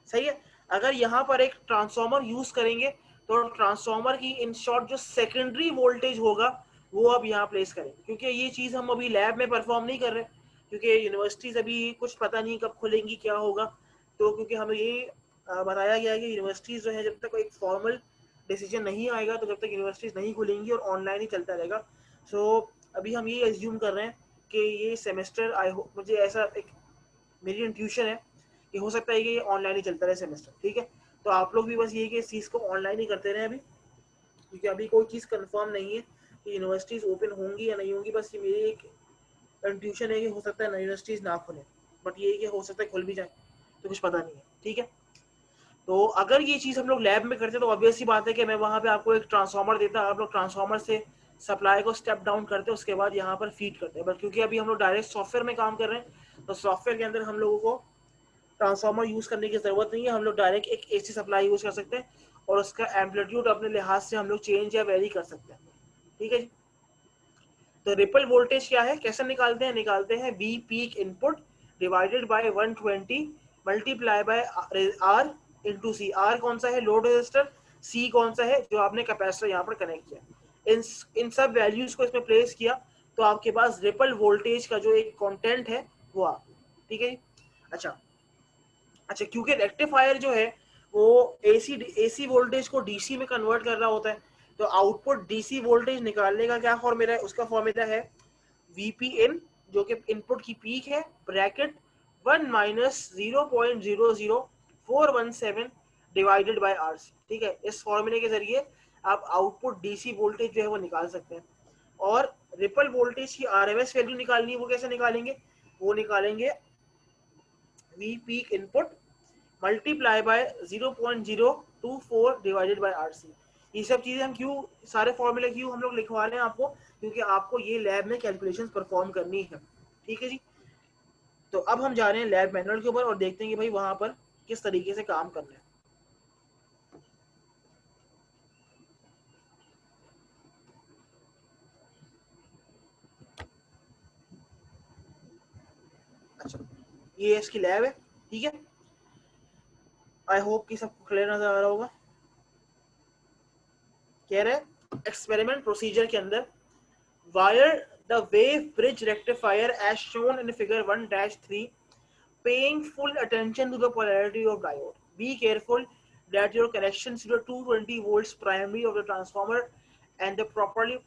A: सही है, अगर यहाँ पर एक ट्रांसफॉर्मर यूज करेंगे तो ट्रांसफॉर्मर की इन शॉर्ट जो सेकेंडरी वोल्टेज होगा वो अब यहाँ प्लेस करेंगे, क्योंकि ये चीज हम अभी लैब में परफॉर्म नहीं कर रहे क्योंकि यूनिवर्सिटीज अभी कुछ पता नहीं कब खुलेंगी क्या होगा। तो क्योंकि हमें ये बताया गया है कि यूनिवर्सिटीज जो है जब तक एक फॉर्मल डिसीजन नहीं आएगा तो जब तक यूनिवर्सिटीज नहीं खुलेंगी और ऑनलाइन ही चलता रहेगा। सो अभी हम ये एज्यूम कर रहे हैं कि ये सेमेस्टर आई होप, मुझे ऐसा एक मेरी इंट्यूशन है कि हो सकता है कि ये ऑनलाइन ही चलता रहे सेमेस्टर। ठीक है, तो आप लोग भी बस ये कि इस चीज़ को ऑनलाइन ही करते रहे अभी, क्योंकि अभी कोई चीज़ कंफर्म नहीं है कि यूनिवर्सिटीज़ ओपन होंगी या नहीं होंगी। बस ये मेरी एक इंट्यूशन है कि हो सकता है यूनिवर्सिटीज़ ना खुलें। बट ये कि हो सकता है खुल भी जाए, तो कुछ पता नहीं है, ठीक है। तो अगर ये चीज़ हम लोग लैब में करते तो ऑब्वियस सी बात है कि मैं वहाँ पे आपको एक ट्रांसफार्मर देता, आप लोग ट्रांसफार्मर से सप्लाई को स्टेप डाउन करते, उसके बाद यहाँ पर फीड करते हैं। बट क्योंकि अभी हम लोग डायरेक्ट सॉफ्टवेयर में काम कर रहे हैं, तो सॉफ्टवेयर के अंदर हम लोगों को ट्रांसफार्मर यूज़ करने की ज़रूरत नहीं है, हम लोग डायरेक्ट एक एसी सप्लाई यूज़ कर सकते हैं और उसका एम्पलीट्यूड अपने लिहाज से हम लोग चेंज या वेरी कर सकते हैं, ठीक है जी। तो रिपल वोल्टेज क्या है, कैसे निकालते हैं V peak input divided by 120 multiply by R into C. R कौन सा है, लोड रेजिस्टर, सी कौन सा है, जो आपने कैपेसिटर यहाँ पर कनेक्ट किया। इन सब वैल्यूज को इसमें प्लेस किया तो आपके पास रिपल वोल्टेज का जो एक कंटेंट है वो आ, ठीक है। अच्छा अच्छा, क्योंकि रेक्टिफायर जो है वो एसी एसी वोल्टेज को डीसी में कन्वर्ट कर रहा होता है, तो आउटपुट डीसी वोल्टेज निकालने का क्या फॉर्मूला है, उसका फॉर्मूला है वीपी इन, जो कि इनपुट की पीक है, bracket 1 minus 0.00417 divided by R C, ठीक है। इस फॉर्मूले के जरिए आप आउटपुट डीसी वोल्टेज जो है वो निकाल सकते हैं। और रिपल वोल्टेज की आरएमएस वैल्यू निकालनी है, वो कैसे निकालेंगे, वो निकालेंगे V peak input multiply by 0.024 divided by R C. ये सब चीजें हम क्यों, सारे फॉर्मूले क्यों हम लोग लिखवा रहे हैं आपको, क्योंकि आपको ये लैब में कैलकुलेशन परफॉर्म करनी है, ठीक है जी। तो अब हम जा रहे हैं लैब मैनुअल के ऊपर और देखते हैं कि भाई वहां पर किस तरीके से काम करना है। अच्छा, ये इसकी लैब है, ठीक है। आई होप कि सबको क्लियर नजर आ रहा होगा। कह रहे हैं एक्सपेरिमेंट प्रोसीजर के अंदर wire the wave bridge rectifier as shown in figure 1-3, paying full attention to the polarity of diode. Be careful that your connections to the 220 volts primary of the transformer and the properly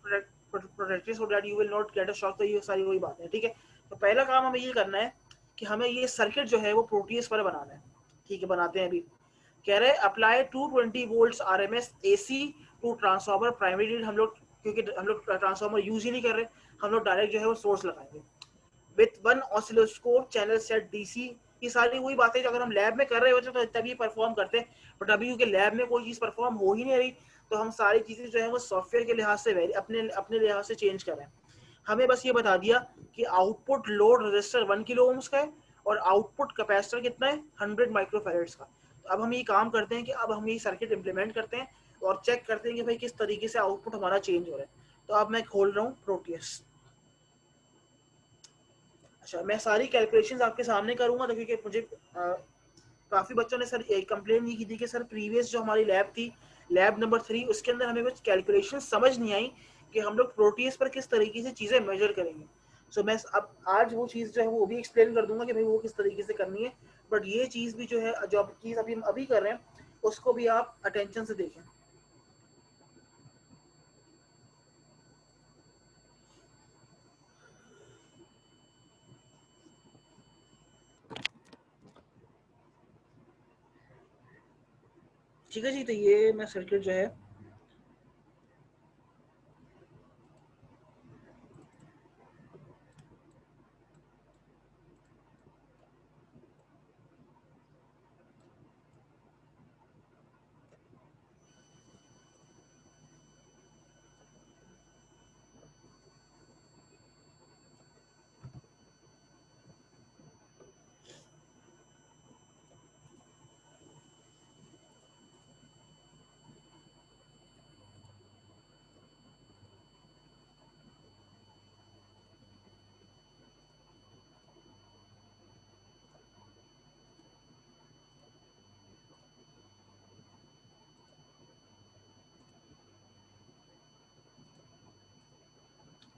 A: protected so that you will not get a shock। तो ये सारी वही बात है, ठीक है। तो पहला काम हमें ये करना है कि हमें ये सर्किट जो है वो प्रोटीएस पर बनाना है, ठीक है। बनाते हैं अभी। कह रहे apply 220 volts RMS AC to transformer primary. हम लोग क्योंकि हम लोग ट्रांसफार्मर यूज ही नहीं कर रहे, हम लोग डायरेक्ट जो है वो सोर्स लगाएंगे with one oscilloscope channel set DC. ये सारी वही बातें जो अगर हम लैब में कर रहे होते तो तभी परफॉर्म करते, बट अभी क्योंकि लैब में कोई चीज़ परफॉर्म हो ही नहीं रही, तो हम सारी चीज़ें जो है वो सॉफ्टवेयर के लिहाज से अपने अपने लिहाज से चेंज कर रहे हैं। हमें बस ये बता दिया कि output load register 1 kilo ohms का है और आउटपुट कैपेसिटर कितना है, 100 माइक्रोफेरेड्स का। तो अब हम ये काम करते हैं कि अब हम ये सर्किट इंप्लीमेंट करते हैं और चेक करते हैं कि भाई किस तरीके से आउटपुट हमारा चेंज हो रहा है। तो अब मैं खोल रहा हूँ प्रोटियस। अच्छा, मैं सारी कैलकुलेशंस आपके सामने करूंगा, तो क्योंकि मुझे काफ़ी बच्चों ने सर कंप्लेन ये की थी कि सर प्रीवियस जो हमारी लैब थी, लैब नंबर 3, उसके अंदर हमें कुछ कैलकुलेशन समझ नहीं आई कि हम लोग प्रोटीज पर किस तरीके से चीज़ें मेजर करेंगे। सो मैं अब आज वो चीज़ जो है वो भी एक्सप्लेन कर दूंगा कि भाई वो किस तरीके से करनी है। बट ये चीज़ भी जो है, जो चीज़ अभी हम अभी कर रहे हैं, उसको भी आप अटेंशन से देखें। ठीक है जी, तो ये मैं सर्किट जो है,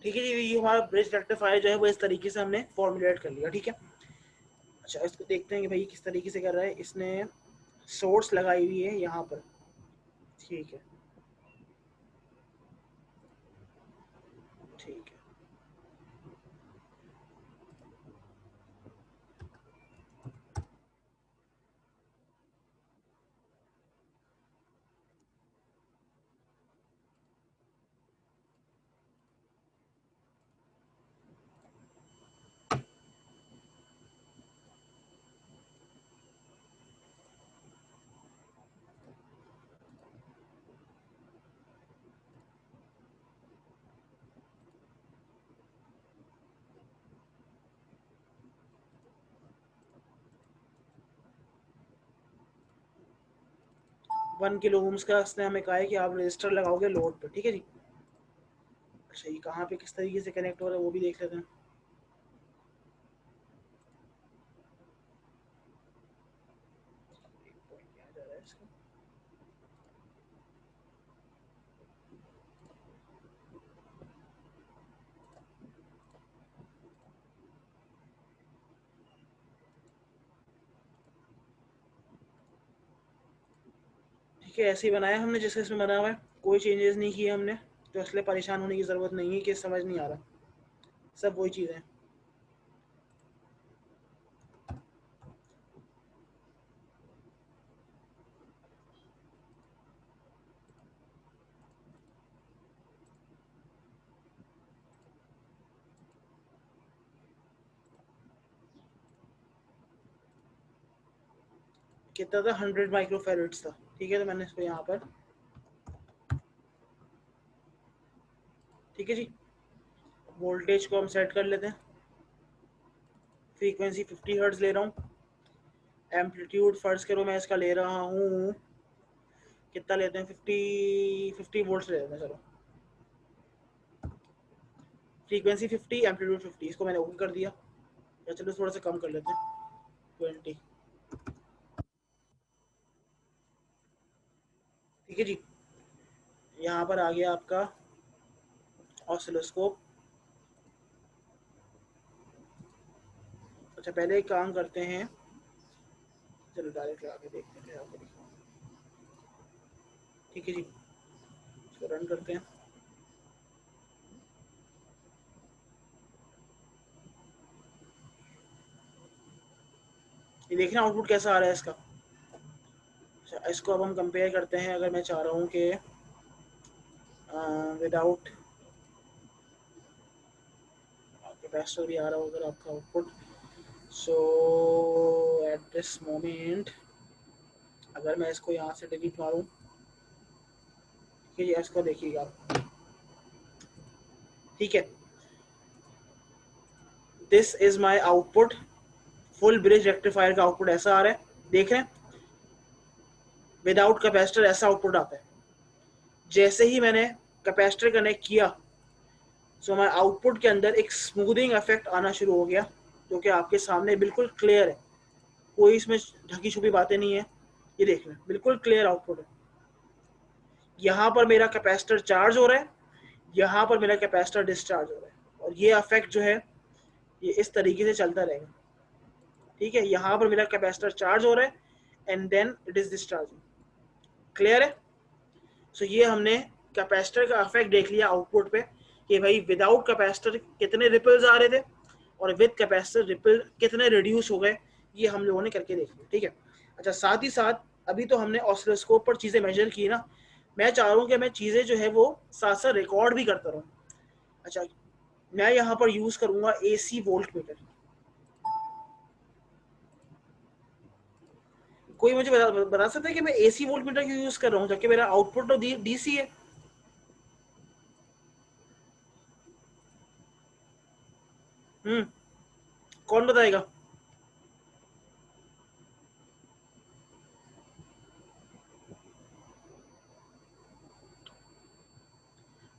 A: ठीक है जी, ये हमारा ब्रिज रेक्टिफायर जो है वो इस तरीके से हमने फॉर्मुलेट कर लिया, ठीक है। अच्छा, इसको देखते हैं कि भाई किस तरीके से कर रहा है। इसने सोर्स लगाई हुई है यहाँ पर, ठीक है, ठीक है। 1 किलो ओम्स का इसने हमें कहा है कि आप रजिस्टर लगाओगे लोड पे, ठीक है जी। अच्छा, ये कहाँ पे किस तरीके से कनेक्ट हो रहा है वो भी देख लेते हैं। ठीक है, ऐसे ही बनाया हमने जैसे इसमें बना हुआ है, कोई चेंजेस नहीं किए हमने, तो इसलिए परेशान होने की ज़रूरत नहीं है कि समझ नहीं आ रहा, सब वही चीज़ें हैं। कितना था, 100 माइक्रोफेरेड्स था, ठीक है। तो मैंने इसको यहाँ पर, ठीक है जी, वोल्टेज को हम सेट कर लेते हैं। फ्रीक्वेंसी 50 हर्ट्ज ले रहा हूँ। एम्पलीट्यूड फर्ज करो मैं इसका ले रहा हूँ, कितना लेते हैं, 50 वोल्ट्स ले लेते हैं चलो। फ्रीक्वेंसी 50, एम्पलीट्यूड 50, इसको मैंने ओके कर दिया। या चलो थोड़ा सा कम कर लेते हैं, 20, ठीक है जी। यहाँ पर आ गया आपका ऑसिलोस्कोप। अच्छा, पहले एक काम करते हैं, चलो डायरेक्ट आगे देखते हैं यहाँ पर, ठीक है जी, इसको रन करते हैं। ये देखना आउटपुट कैसा आ रहा है इसका। अच्छा, इसको अब हम कंपेयर करते हैं। अगर मैं चाह रहा हूँ कि विदाउट कैपेसिटर भी आ रहा हो अगर आपका output, so at this moment अगर मैं इसको यहाँ से डिलीट मारूँ, ठीक है, इसको देखिएगा आप, ठीक है, this is my output. Full bridge rectifier का आउटपुट ऐसा आ रहा है, देख रहे हैं। विदाउट कैपेसिटर ऐसा आउटपुट आता है। जैसे ही मैंने कैपेसिटर कनेक्ट किया, सो माई आउटपुट के अंदर एक स्मूथिंग इफेक्ट आना शुरू हो गया, जो कि आपके सामने बिल्कुल क्लियर है, कोई इसमें ढकी छुपी बातें नहीं है। ये देख लें, बिल्कुल क्लियर आउटपुट है। यहाँ पर मेरा कैपेसिटर चार्ज हो रहा है, यहाँ पर मेरा कैपेसिटर डिस्चार्ज हो रहा है, और ये इफेक्ट जो है ये इस तरीके से चलता रहेगा, ठीक है। यहाँ पर मेरा कैपेसिटर चार्ज हो रहा है and then it is discharging, clear है। सो ये हमने कैपेसिटर का इफेक्ट देख लिया आउटपुट पे, कि भाई विदाउट कैपेसिटर कितने रिपल्स आ रहे थे और विद कैपेसिटर रिपल कितने रिड्यूस हो गए, ये हम लोगों ने करके देख लिया, ठीक है। अच्छा, साथ ही साथ अभी तो हमने ऑसिलोस्कोप पर चीज़ें मेजर की ना, मैं चाह रहा हूँ कि मैं चीज़ें जो है वो साथ साथ रिकॉर्ड भी करता रहूँ। अच्छा, मैं यहाँ पर यूज़ करूँगा AC वोल्ट मीटर। कोई मुझे बता सकता है कि मैं AC वोल्ट मीटर क्यों यूज़ कर रहा हूँ जबकि मेरा आउटपुट तो DC है। कौन बताएगा?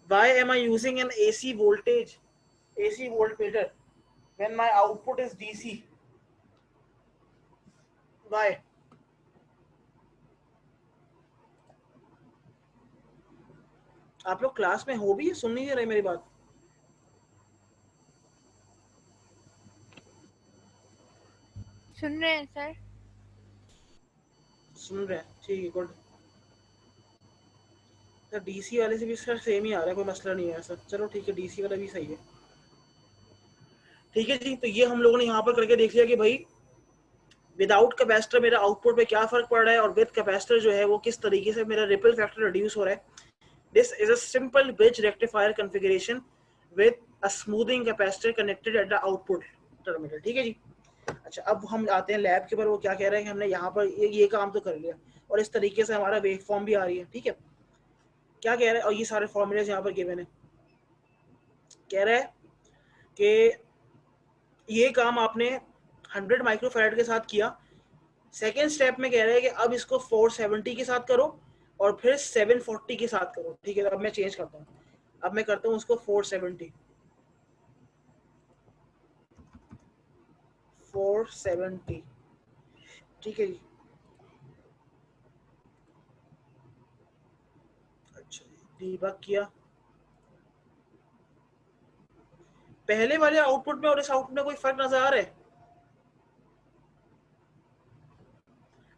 A: Why am I using an AC voltmeter when my output is DC? Why? आप लोग क्लास में हो भी, सुन नहीं रहे मेरी बात?
C: सुन रहे हैं सर।
A: सुन रहे हैं, ठीक है, गुड। सर DC वाले से भी सर सेम ही आ रहा है, कोई मसला नहीं है सर, चलो ठीक है, DC वाला भी सही है, ठीक है जी। तो ये हम लोगों ने यहाँ पर करके देख लिया कि भाई विदाउट कैपेसिटर मेरा आउटपुट पे क्या फर्क पड़ रहा है और विद कैपेसिटर जो है वो किस तरीके से मेरा रिपल फैक्टर रिड्यूस हो रहा है। This is a simple bridge rectifier configuration with a smoothing capacitor connected at the output terminal, ठीक है जी। अच्छा, अब हम आते हैं लैब के ऊपर। वो क्या कह रहे हैं कि हमने यहाँ पर ये काम तो कर लिया और इस तरीके से हमारा वेव फॉर्म भी आ रही है, ठीक है। क्या कह रहे हैं, और ये सारे फॉर्मूलेज यहाँ पर गिवन है। कह रहा है कि ये काम आपने 100 माइक्रोफैराड के साथ किया। सेकेंड स्टेप में कह रहे हैं कि अब इसको 470 के साथ करो और फिर 740 के साथ करो, ठीक है। अब मैं चेंज करता हूँ, अब मैं करता हूँ उसको 470, 470, ठीक है जी। अच्छा, डीबग किया, पहले वाले आउटपुट में और इस आउटपुट में कोई फर्क नजर आ रहा है?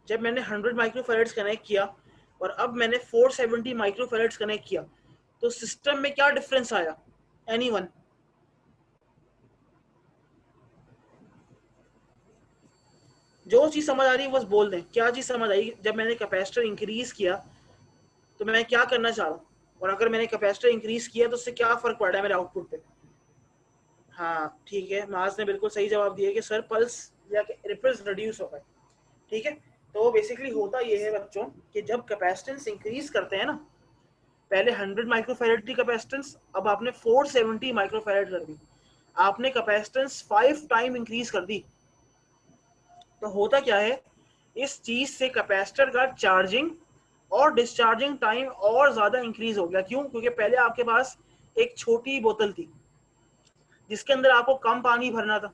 A: जब मैंने 100 माइक्रोफैराड्स कनेक्ट किया और अब मैंने 470 माइक्रोफैराड्स कनेक्ट किया, तो सिस्टम में क्या डिफरेंस आया? एनीवन? जो चीज समझ आ रही है बस बोल दें, क्या चीज समझ आई? जब मैंने कैपेसिटर इंक्रीज किया तो मैं क्या करना चाह रहा हूँ, और अगर मैंने कैपेसिटर इंक्रीज किया तो उससे क्या फर्क पड़ रहा है मेरे आउटपुट पे? हाँ ठीक है, माज ने बिल्कुल सही जवाब दिया कि सर पल्स या रिपल्स रिड्यूस होगा, ठीक है। तो बेसिकली होता ये है बच्चों कि जब कैपेसिटेंस इंक्रीज करते हैं ना, पहले 100 माइक्रोफैराड की कैपेसिटेंस, अब आपने 470 माइक्रोफैराड कर दी, आपने कैपेसिटेंस 5 टाइम इंक्रीज कर दी, तो होता क्या है, इस चीज से कैपेसिटर का चार्जिंग और डिस्चार्जिंग टाइम और ज्यादा इंक्रीज हो गया। क्यों? क्योंकि पहले आपके पास एक छोटी बोतल थी जिसके अंदर आपको कम पानी भरना था,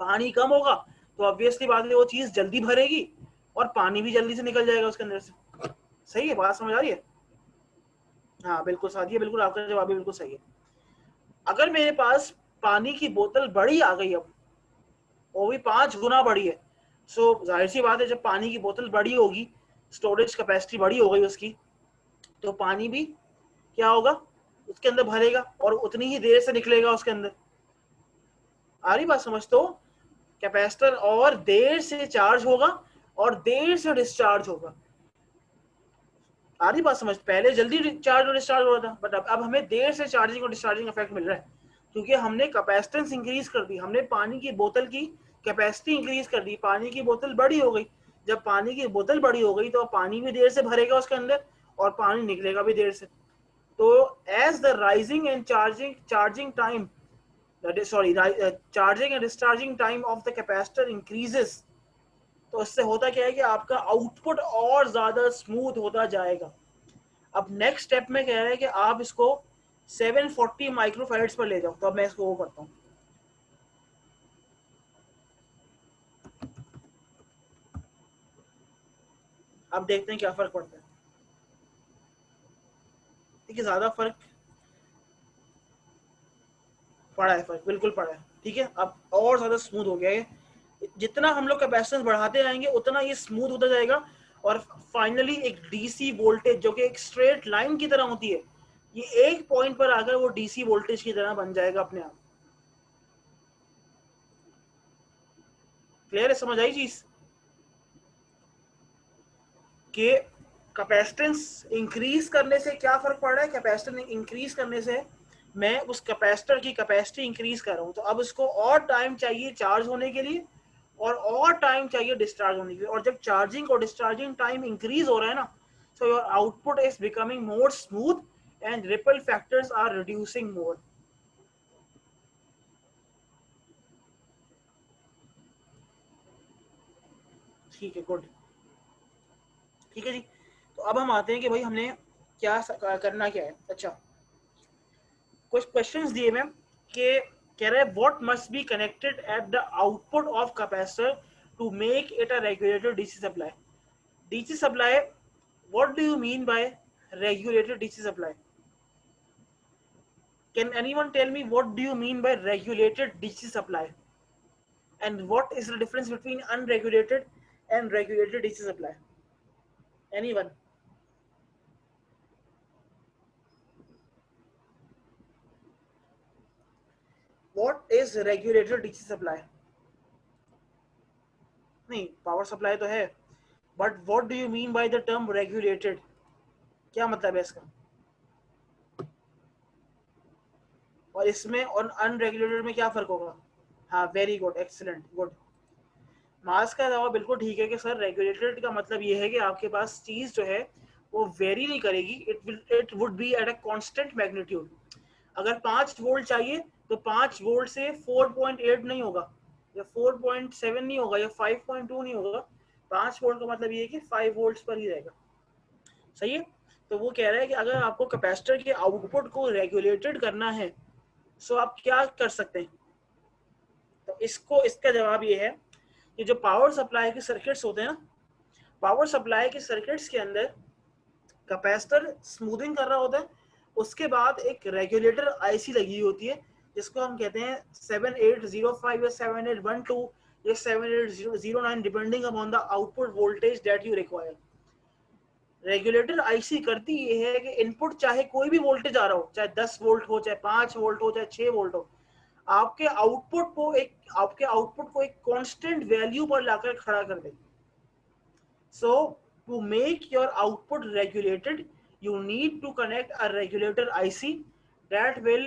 A: पानी कम होगा तो ऑब्वियसली बात है वो चीज जल्दी भरेगी और पानी भी जल्दी से निकल जाएगा उसके अंदर से। सही है, बात समझ आ रही है? हाँ बिल्कुल साथी, बिल्कुल आपका जवाब भी बिल्कुल सही है। अगर मेरे पास पानी की बोतल बड़ी आ गई, अब वो भी 5 गुना बड़ी है, सो जाहिर सी बात है जब पानी की बोतल बड़ी होगी, स्टोरेज कैपेसिटी बड़ी हो गई उसकी, तो पानी भी क्या होगा, उसके अंदर भरेगा और उतनी ही देर से निकलेगा उसके अंदर। आ रही बात समझ? तो कैपेसिटर और देर से चार्ज होगा और देर से डिस्चार्ज होगा। आ रही बात समझ? पहले जल्दी चार्ज और डिस्चार्ज हो रहा था, बट अब हमें देर से चार्जिंग और डिस्चार्जिंग इफेक्ट मिल रहा है, क्योंकि हमने कैपेसिटेंस इंक्रीज कर दी, हमने पानी की बोतल की कैपेसिटी इंक्रीज कर दी, पानी की बोतल बड़ी हो गई। जब पानी की बोतल बड़ी हो गई तो पानी भी देर से भरेगा उसके अंदर और पानी निकलेगा भी देर से। तो as the rising and charging time, charging and discharging time of the capacitor increases, तो इससे होता क्या है कि आपका आउटपुट और ज्यादा स्मूथ होता जाएगा। अब नेक्स्ट स्टेप में कह रहा है कि आप इसको 740 माइक्रोफैराड्स पर ले जाओ, तो अब मैं इसको वो करता हूँ। अब देखते हैं क्या फर्क पड़ता है। ठीक है, ज्यादा फर्क पड़ा है, फर्क बिल्कुल पड़ा है, ठीक है। अब और ज्यादा स्मूथ हो गया है, जितना हम लोग कैपेसिटेंस बढ़ाते जाएंगे उतना ये स्मूथ होता जाएगा, और फाइनली एक डीसी वोल्टेज जो कि एक स्ट्रेट लाइन की तरह होती है, ये एक पॉइंट पर आकर वो डीसी वोल्टेज की तरह बन जाएगा अपने आप। क्लियर है? समझ आई चीज कि कैपेसिटेंस इंक्रीज करने से क्या फर्क पड़ रहा है? कैपेसिटेंस इंक्रीज करने से मैं उस कैपेसिटर की कैपेसिटी इंक्रीज कर रहा हूँ, तो अब उसको और टाइम चाहिए चार्ज होने के लिए और टाइम चाहिए डिस्चार्ज होने के लिए, और जब चार्जिंग और डिस्चार्जिंग टाइम इंक्रीज हो रहा है ना, so your output is becoming more smooth and ripple factors are reducing more. ठीक है, गुड, ठीक है जी। तो अब हम आते हैं कि भाई हमने क्या करना क्या है। अच्छा, कुछ क्वेश्चंस दिए मैम कि कह रहे हैं what must be connected at the output of capacitor to make it a regulated DC supply. DC supply, what do you mean by regulated DC supply? Can anyone tell me what do you mean by regulated DC supply? And what is the difference between unregulated and regulated DC supply? Anyone? What is regulated DC supply? नहीं, power supply तो है, but what do you mean by the term regulated? क्या मतलब है इसका? और इसमें और अनरेगुलेटेड में क्या फर्क होगा? हाँ, वेरी गुड, एक्सीलेंट, गुड। मास का जवाब बिल्कुल ठीक है कि सर रेगुलेटेड का मतलब ये है कि आपके पास चीज जो है वो वेरी नहीं करेगी, it would be at a constant magnitude. अगर 5 वोल्ट चाहिए तो 5 वोल्ट से 4.8 नहीं होगा, या 4.7 नहीं होगा, या 5.2 नहीं होगा। 5 वोल्ट का मतलब ये है कि 5 वोल्ट पर ही रहेगा। सही है। तो वो कह रहा है कि अगर आपको कैपेसिटर के आउटपुट को रेगुलेटेड करना है सो आप क्या कर सकते हैं। तो इसका जवाब ये है कि जो पावर सप्लाई के सर्किट्स होते हैं ना, पावर सप्लाई के सर्किट्स के अंदर कैपेसिटर स्मूथिंग कर रहा होता है, उसके बाद एक रेगुलेटर आईसी लगी होती है जिसको हम कहते हैं 7805 या 7812 या 7809 depending upon the output voltage that you require. Regulator IC करती ये है कि इनपुट चाहे कोई भी वोल्टेज आ रहा हो, चाहे 10 वोल्ट हो, चाहे 5 वोल्ट हो, चाहे 6 वोल्ट हो, आपके आउटपुट को एक कांस्टेंट वैल्यू पर लाकर खड़ा कर देगी। So to make your output regulated, you need to connect a regulator IC that will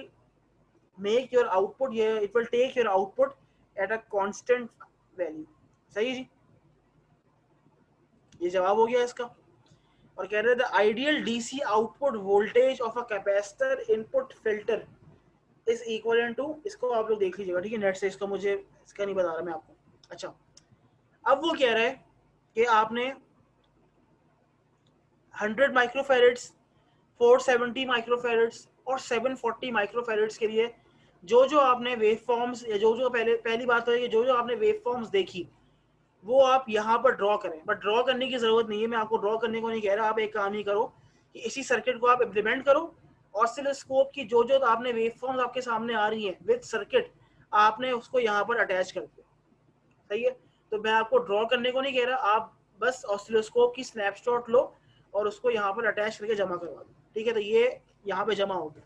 A: make your output, it will take your output at a constant value। सही जी, ये जवाब हो गया इसका। और कह रहे थे ideal DC output voltage of a capacitor input filter is equal to, इसको आप लोग देख लीजिएगा, ठीक है, नेट से, इसका मुझे इसका नहीं बता रहा मैं आपको। अच्छा, अब वो कह रहा है कि आपने 100 माइक्रोफेरेड्स, 470 माइक्रोफेरेड्स और 740 माइक्रोफेरेड्स के लिए जो आपने वेव फॉर्म्स, या जो पहली बात तो है कि जो आपने वेव फॉर्म्स देखी वो आप यहाँ पर ड्रॉ करें। बट ड्रॉ करने की जरूरत नहीं है, मैं आपको ड्रॉ करने को नहीं कह रहा। आप एक काम ही करो कि इसी सर्किट को आप इम्प्लीमेंट करो, ऑसिलोस्कोप की जो आपने वेव फॉर्म्स आपके सामने आ रही हैं विद सर्किट, आपने उसको यहाँ पर अटैच कर दिया। सही है, तो मैं आपको ड्रॉ करने को नहीं कह रहा, आप बस ऑसिलोस्कोप की स्नैपशॉट लो और उसको यहाँ पर अटैच करके जमा करवा दो, ठीक है। तो ये यहाँ पे जमा हो गया।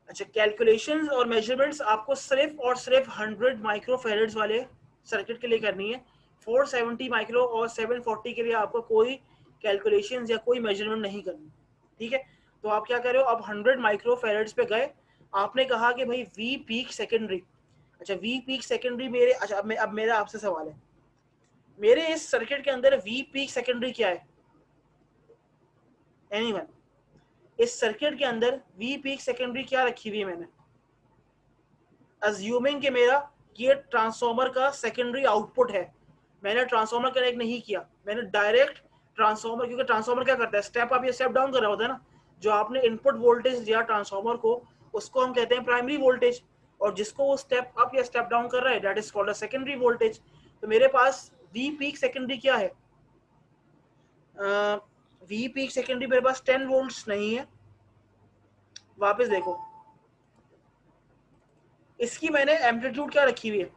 A: अच्छा, कैलकुलेशंस और मेजरमेंट्स आपको सिर्फ और सिर्फ 100 माइक्रोफेरेड्स वाले सर्किट के लिए करनी है। 470 माइक्रो और 740 के लिए आपको कोई कैलकुलेशंस या कोई मेजरमेंट नहीं करनी, ठीक है। तो आप क्या कर रहे हो, अब 100 माइक्रोफेरेड्स पे गए, आपने कहा कि भाई वी पीक सेकेंडरी। अच्छा, वी पीक सेकेंडरी मेरे, अच्छा अब मेरा आपसे सवाल है, मेरे इस सर्किट के अंदर वी पीक सेकेंडरी क्या है? एनीवन? इस सर्किट के अंदर वी पीक सेकेंडरी क्या रखी हुई है मैंने? अज्यूमिंग कि मेरा ये ट्रांसफार्मर का सेकेंडरी आउटपुट है, मैंने ट्रांसफार्मर कनेक्ट नहीं किया, मैंने डायरेक्ट ट्रांसफार्मर, क्योंकि ट्रांसफार्मर क्या करता है, स्टेप अप या स्टेप डाउन कर रहा होता है ना। जो आपने इनपुट वोल्टेज दिया ट्रांसफार्मर को, उसको हम कहते हैं प्राइमरी वोल्टेज, और जिसको वो स्टेप अप या स्टेप डाउन कर रहा है that is called a secondary voltage. तो मेरे पास वी पीक सेकेंडरी क्या है? वी पीक सेकेंडरी मेरे पास 10 वोल्ट्स नहीं है। वापस देखो, इसकी मैंने एम्पलीट्यूड क्या रखी हुई है?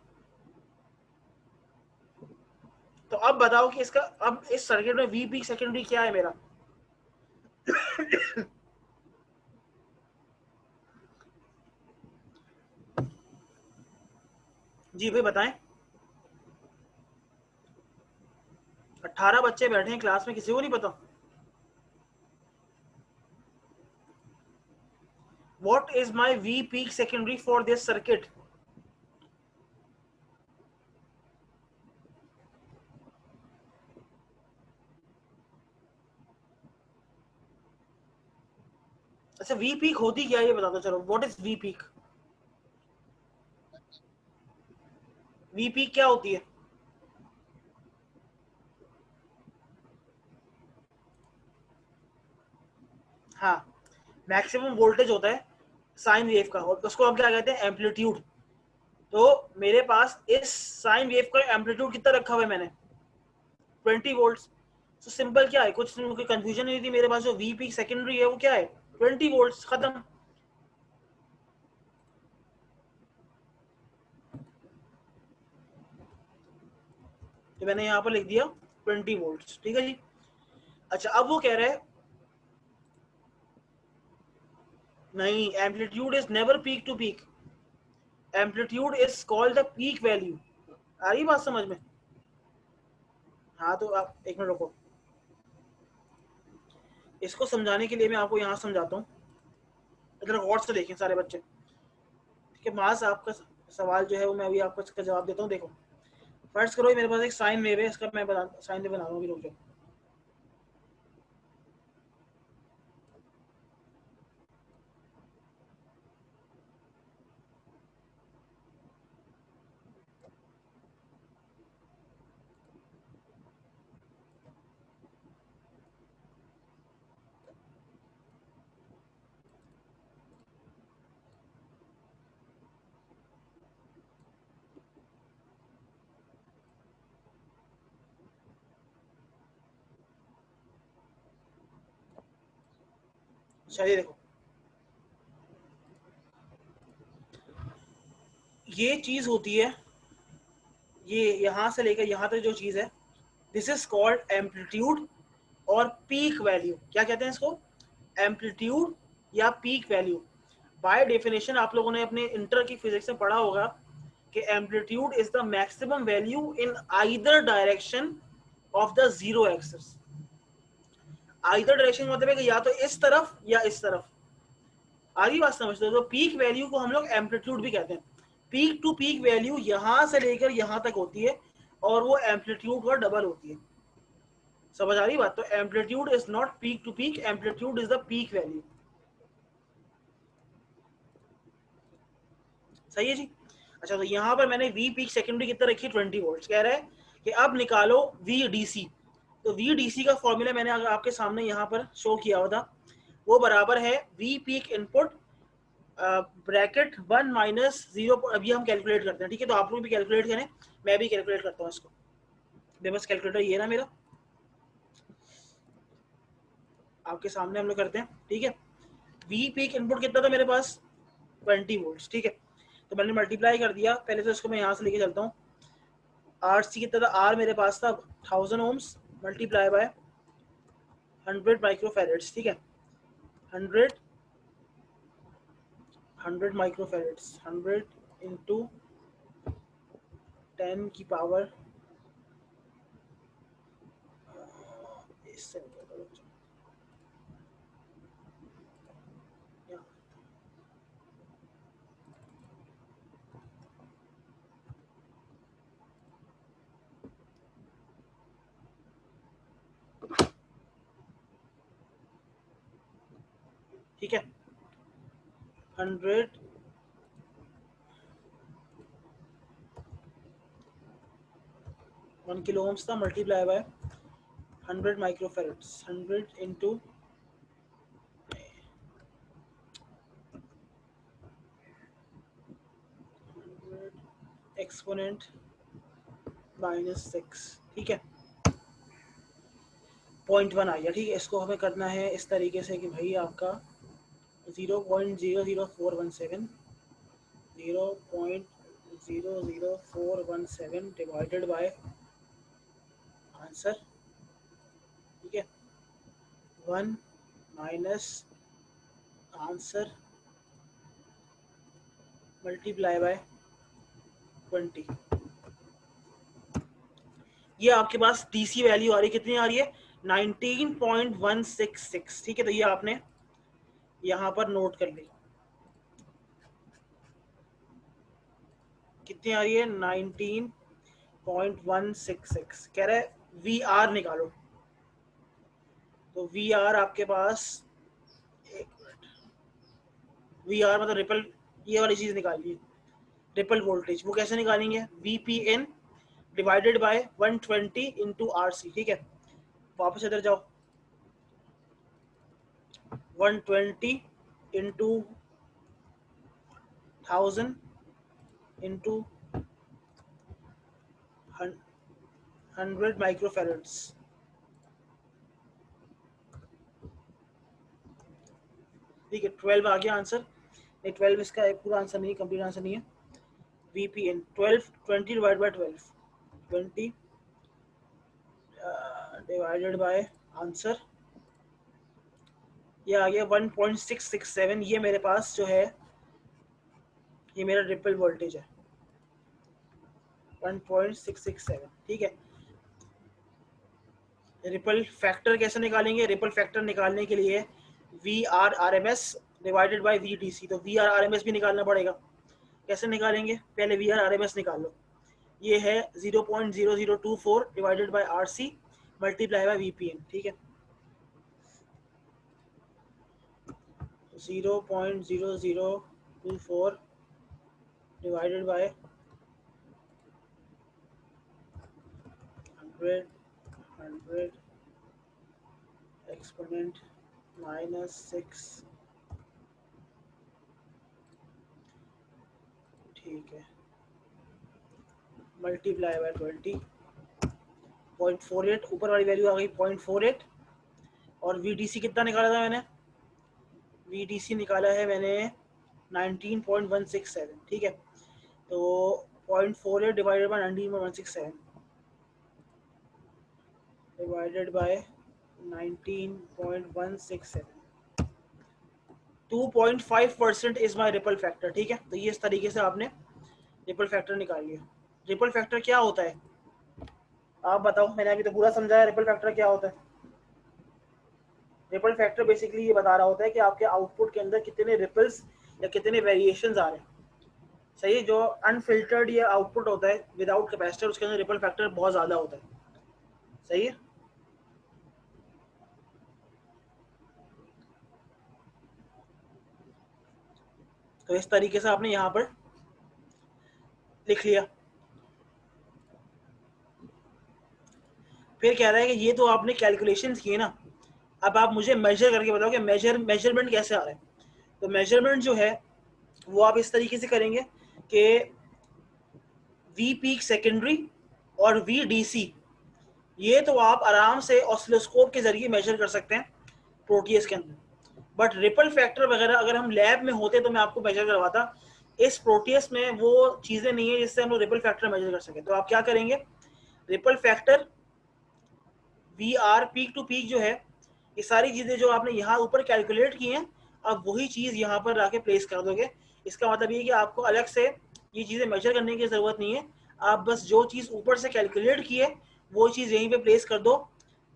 A: तो अब बताओ कि इसका, अब इस सर्किट में वी पीक सेकेंडरी क्या है मेरा? जी भाई बताएं। 18 बच्चे बैठे हैं क्लास में, किसी को नहीं पता? What is my V peak secondary for this circuit? अच्छा, V peak होती क्या है ये बता दो, चलो। What is V peak? V peak क्या होती है? हाँ, मैक्सिमम वोल्टेज होता है साइन वेव का, और उसको हम क्या कहते हैं, एम्पलीट्यूड। तो मेरे पास इस साइन वेव का एम्पलीट्यूड कितना रखा हुआ है मैंने? 20 वोल्ट्स। तो सिंपल क्या है, कुछ कोई कंफ्यूजन नहीं थी, मेरे पास जो वी पीक सेकेंडरी है वो क्या है? 20 वोल्ट्स, खत्म। तो मैंने यहाँ पर लिख दिया 20 वोल्ट्स, ठीक है जी। अच्छा, अब वो कह रहे हैं नहीं, amplitude is never peak to peak, amplitude is called the peak value. आ रही बात समझ में? हाँ, तो आप एक मिनट रुको, इसको समझाने के लिए मैं आपको यहाँ समझाता हूँ। इधर गौर से देखें सारे बच्चे, ठीक है। मास आपका सवाल जो है वो मैं अभी आपको इसका जवाब देता हूँ। देखो, फर्स्ट करो, मेरे पास एक साइन वेव है, इसका मैं बता, साइन वेव बना दूंगी, रुक जाओ। चलिए देखो, ये चीज होती है, ये यहां से लेकर यहां तक जो चीज है, दिस इज कॉल्ड एम्पलीट्यूड और पीक वैल्यू। क्या कहते हैं इसको? एम्पलीट्यूड या पीक वैल्यू। बाय डेफिनेशन आप लोगों ने अपने इंटर की फिजिक्स में पढ़ा होगा कि amplitude is the maximum value in either direction of the zero axis. Either direction मतलब है कि या तो इस तरफ या इस तरफ। आ रही बात समझते हो? तो पीक वैल्यू को हम लोग एम्पलीट्यूड भी कहते हैं। पीक टू पीक वैल्यू यहां से लेकर यहां तक होती है और वो एम्पलीट्यूड का डबल होती है। समझ आ रही बात? तो amplitude is not peak to peak, amplitude is the peak value. सही है जी। अच्छा, तो यहाँ पर मैंने वी पीक सेकेंडरी कितना रखी? 20 वोल्ट। कह रहा है कि अब निकालो वी डीसी। तो वी डीसी का फॉर्मूला मैंने अगर आपके सामने यहाँ पर शो किया हुआ था, वो बराबर है V peak input bracket 1 minus 0। अभी हम कैलकुलेट करते हैं, ठीक है? तो आप लोग भी कैलकुलेट करें, मैं भी कैलकुलेट करता हूँ इसको। बेमस कैलकुलेटर ये ना मेरा, आपके सामने हम लोग करते हैं, ठीक है? वी पीक इनपुट कितना था मेरे पास? 20 वोल्ट, ठीक है? तो मैंने मल्टीप्लाई कर दिया। पहले तो इसको मैं यहाँ से लेके चलता हूँ। आर सी कितना था? आर मेरे पास था 1000 ओम्स मल्टीप्लाई बाय 100 माइक्रोफैरेड्स, ठीक है? 100 माइक्रोफैरेड्स, 100 इंटू 10 की पावर, इससे ठीक है? 100 1 किलो ओम्स था मल्टीप्लाई बाय 100 माइक्रोफैरेड्स, 100 इंटू एक्सपोनेंट -6, ठीक है? 0.1 आ गया, ठीक है? इसको हमें करना है इस तरीके से कि भाई आपका 0.00417 0.00417 डिवाइडेड बाय आंसर, ठीक है? 1 माइनस आंसर मल्टीप्लाई बाय 20। ये आपके पास डीसी वैल्यू आ रही है, कितनी आ रही है? 19.166, ठीक है? तो ये आपने यहाँ पर नोट कर ली। कितनी आ रही है? 19.166। कह रहा है वी आर निकालो। तो वी आर आपके पास, एक मिनट, वी आर मतलब रिपल, ये वाली चीज निकालिए, रिपल वोल्टेज। वो कैसे निकालेंगे? V P N divided by 120 into R C, ठीक है? वापस इधर जाओ, 120 इंटू 1000 इंटू 100 माइक्रोफैरेड्स, ठीक है? 12 आ गया आंसर। नहीं, 12 इसका पूरा आंसर नहीं, कंप्लीट आंसर नहीं है। VPN 12, 20 divide by 12, 20 divided by answer, ये आ गया 1.667। ये मेरे पास जो है, ये मेरा रिपल वोल्टेज है 1.667, ठीक है? रिपल फैक्टर कैसे निकालेंगे? रिपल फैक्टर निकालने के लिए VRRMS डिवाइडेड बाय VDC। तो VRRMS भी निकालना पड़ेगा। कैसे निकालेंगे? पहले VRRMS निकाल लो। ये है 0.0024 divided by RC multiply by VPN, ठीक है? 0.0024 डिवाइडेड बाय 100 एक्सपोनेंट -6, ठीक है? मल्टीप्लाई बाय 20, 0.48, ऊपर वाली वैल्यू आ गई 0.48। और VDC कितना निकाला था मैंने? VDC निकाला है मैंने 19.167, ठीक है। तो 0.48 divided by 19.167 divided by 19.167, 2.5% is my ripple factor, ठीक है। तो ये इस तरीके से आपने रिपल फैक्टर निकाल लिया। रिपल फैक्टर क्या होता है आप बताओ, मैंने अभी तो पूरा समझाया रिपल फैक्टर क्या होता है। रिपल फैक्टर बेसिकली ये बता रहा होता है कि आपके आउटपुट के अंदर कितने रिपल्स या कितने वेरिएशंस आ रहे हैं, सही है। जो अनफिल्टर्ड या आउटपुट होता है विदाउट कैपेसिटर, उसके अंदर रिपल फैक्टर बहुत ज़्यादा होता है, सही है। तो इस तरीके से आपने यहाँ पर लिख लिया। फिर कह रहा है कि ये तो आपने कैलकुलेशंस किए ना, अब आप मुझे मेजर करके बताओ कि मेजरमेंट कैसे आ रहा है। तो मेजरमेंट जो है वो आप इस तरीके से करेंगे कि वी पीक सेकेंडरी और वी डीसी, ये तो आप आराम से ऑसिलोस्कोप के जरिए मेजर कर सकते हैं प्रोटीएस के अंदर। बट रिपल फैक्टर वगैरह अगर हम लैब में होते तो मैं आपको मेजर करवाता। इस प्रोटीएस में वो चीज़ें नहीं है जिससे हम लोग रिपल फैक्टर मेजर कर सकें। तो आप क्या करेंगे, ripple factor V R peak to peak जो है, ये सारी चीज़ें जो आपने यहाँ ऊपर कैलकुलेट की हैं, अब वही चीज़ यहाँ पर आके प्लेस कर दोगे। इसका मतलब ये कि आपको अलग से ये चीज़ें मेजर करने की ज़रूरत नहीं है। आप बस जो चीज़ ऊपर से कैलकुलेट की है वो चीज़ यहीं पे प्लेस कर दो,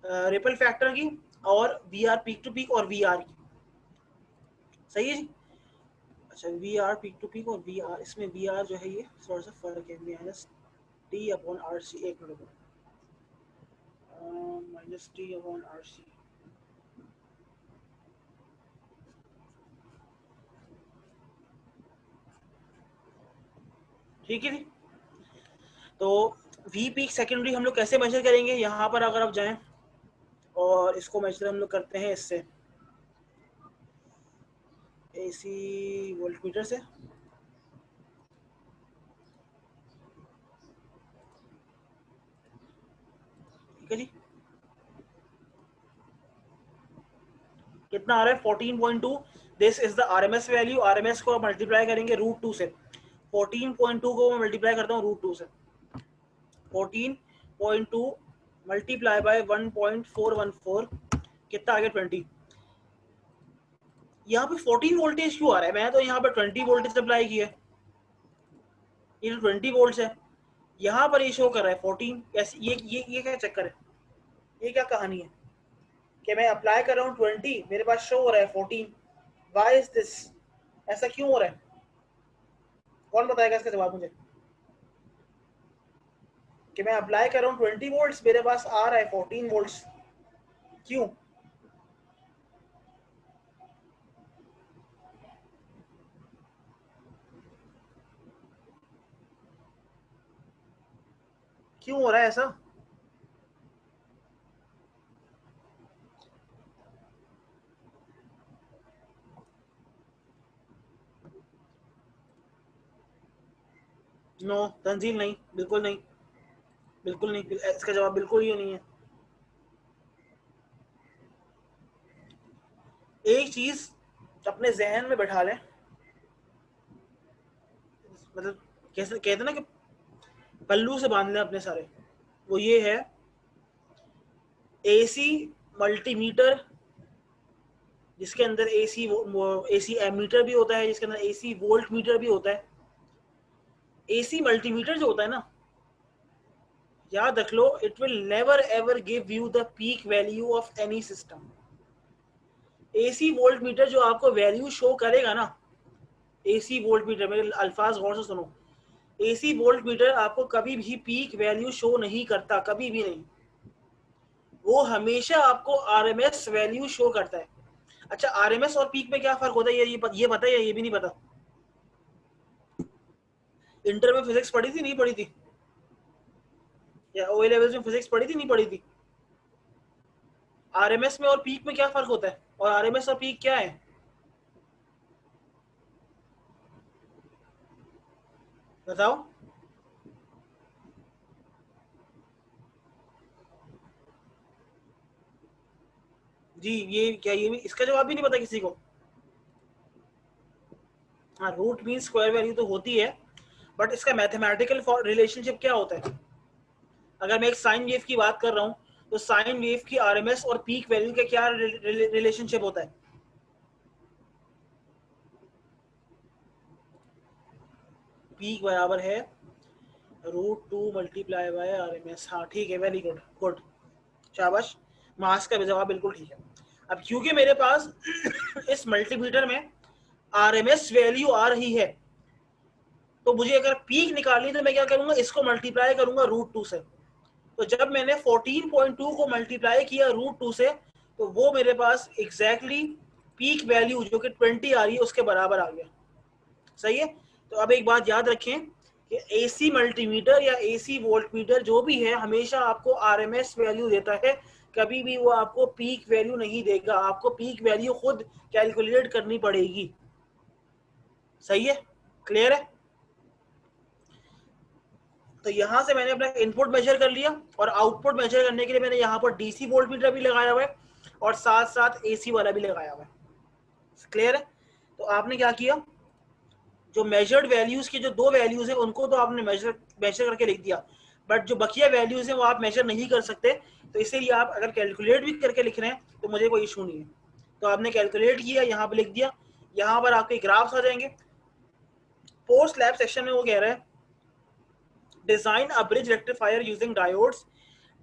A: रिपल फैक्टर की और V R peak to peak और वी आर की, सही है जी। अच्छा, V R peak to peak और वी आर, इसमें वी आर जो है ये थोड़ा सा फर्क है, minus T upon R C, एक minute, minus T upon R C, ठीक है जी। तो वी पीक सेकेंडरी हम लोग कैसे मेजर करेंगे, यहाँ पर अगर आप जाएं और इसको मेजर हम लोग करते हैं इससे एसी वोल्टमीटर से, ठीक है जी। कितना आ रहा है 14.2, this is the RMS value. RMS को मल्टीप्लाई करेंगे √2 से, 14.2 को मैं मल्टीप्लाई करता हूँ √2 से, 14.2 मल्टीप्लाई बाय 1.414, कितना आ गया 20। यहाँ पे 14 वोल्टेज क्यों आ रहा है, मैं तो यहाँ पर 20 वोल्टेज अप्लाई किया है, ये तो 20 वोल्ट है, यहाँ पर ये शो कर रहा है 14। ये क्या चक्कर है, ये क्या कहानी है कि मैं अप्लाई कर रहा हूँ 20, मेरे पास शो हो रहा है 14, व्हाई इज दिस, ऐसा क्यों हो रहा है, कौन बताएगा इसका जवाब मुझे। कि मैं अप्लाई कर रहा हूँ 20 वोल्ट्स, मेरे पास आ रहा है 14 वोल्ट्स, क्यों। क्यों हो रहा है ऐसा। नो तंजील नहीं, बिल्कुल नहीं, बिल्कुल नहीं, इसका जवाब बिल्कुल ही नहीं है। एक चीज अपने जहन में बैठा लें, मतलब कैसे कहते ना कि पल्लू से बांध लें अपने सारे, वो ये है एसी मल्टीमीटर, जिसके अंदर एसी एमीटर भी होता है, जिसके अंदर एसी वोल्ट मीटर भी होता है। एसी मल्टीमीटर जो होता है ना, याद रख लो, it will never ever give you the peak value of any system. AC volt meter जो आपको वैल्यू शो करेगा ना, एसी वोल्ट मीटर, मेरे अल्फाज गौर से सुनो, एसी वोल्ट मीटर आपको कभी भी पीक वैल्यू शो नहीं करता, कभी भी नहीं, वो हमेशा आपको आरएमएस वैल्यू शो करता है। अच्छा, आरएमएस और पीक में क्या फर्क होता है, ये पता है या ये भी नहीं पता। इंटर में फिजिक्स पढ़ी थी नहीं पढ़ी थी, या ओ लेवल्स में फिजिक्स पढ़ी थी नहीं पढ़ी थी। आरएमएस में और पीक में क्या फर्क होता है, और आरएमएस और पीक क्या है, बताओ जी। ये क्या, ये भी इसका जवाब भी नहीं पता किसी को। हाँ, रूट मीन स्क्वायर वैल्यू तो होती है, बट इसका मैथमेटिकल रिलेशनशिप क्या होता है? अगर मैं एक साइन वेव की बात कर रहा हूँ तो साइन वेव की आरएमएस और पीक वैल्यू का क्या रिलेशनशिप होता है? पीक बराबर है √2 मल्टीप्लाई बाय आरएमएस। हाँ ठीक है, वेरी गुड, गुड, शाबाश, मास का जवाब बिल्कुल ठीक है। अब क्योंकि मेरे पास इस मल्टीमीटर में आरएमएस वैल्यू आ रही है, तो मुझे अगर पीक निकालनी तो मैं क्या करूंगा, इसको मल्टीप्लाई करूंगा √2 से। तो जब मैंने 14.2 को मल्टीप्लाई किया √2 से, तो वो मेरे पास एग्जैक्टली पीक वैल्यू जो कि 20 आ रही है उसके बराबर आ गया। सही है। तो अब एक बात याद रखें कि एसी मल्टीमीटर या एसी वोल्टमीटर जो भी है हमेशा आपको आरएमएस वैल्यू देता है, कभी भी वो आपको पीक वैल्यू नहीं देगा। आपको पीक वैल्यू खुद कैलकुलेट करनी पड़ेगी। सही है, क्लियर है? तो यहां से मैंने अपना इनपुट मेजर कर लिया और आउटपुट मेजर करने के लिए मैंने यहाँ पर डीसी वोल्टमीटर भी लगाया हुआ है और साथ साथ एसी वाला भी लगाया हुआ है। क्लियर है? तो आपने क्या किया, जो मेजर्ड वैल्यूज की जो दो वैल्यूज है उनको तो आपने मेजर करके लिख दिया, बट जो बकिया वैल्यूज है वो आप मेजर नहीं कर सकते। तो इसीलिए आप अगर कैलकुलेट भी करके लिख रहे हैं तो मुझे कोई इशू नहीं है। तो आपने कैलकुलेट किया, यहाँ पर लिख दिया, यहाँ पर आपके ग्राफ्स आ जाएंगे। पोस्ट लैब सेक्शन में वो कह रहा है design a bridge rectifier using diodes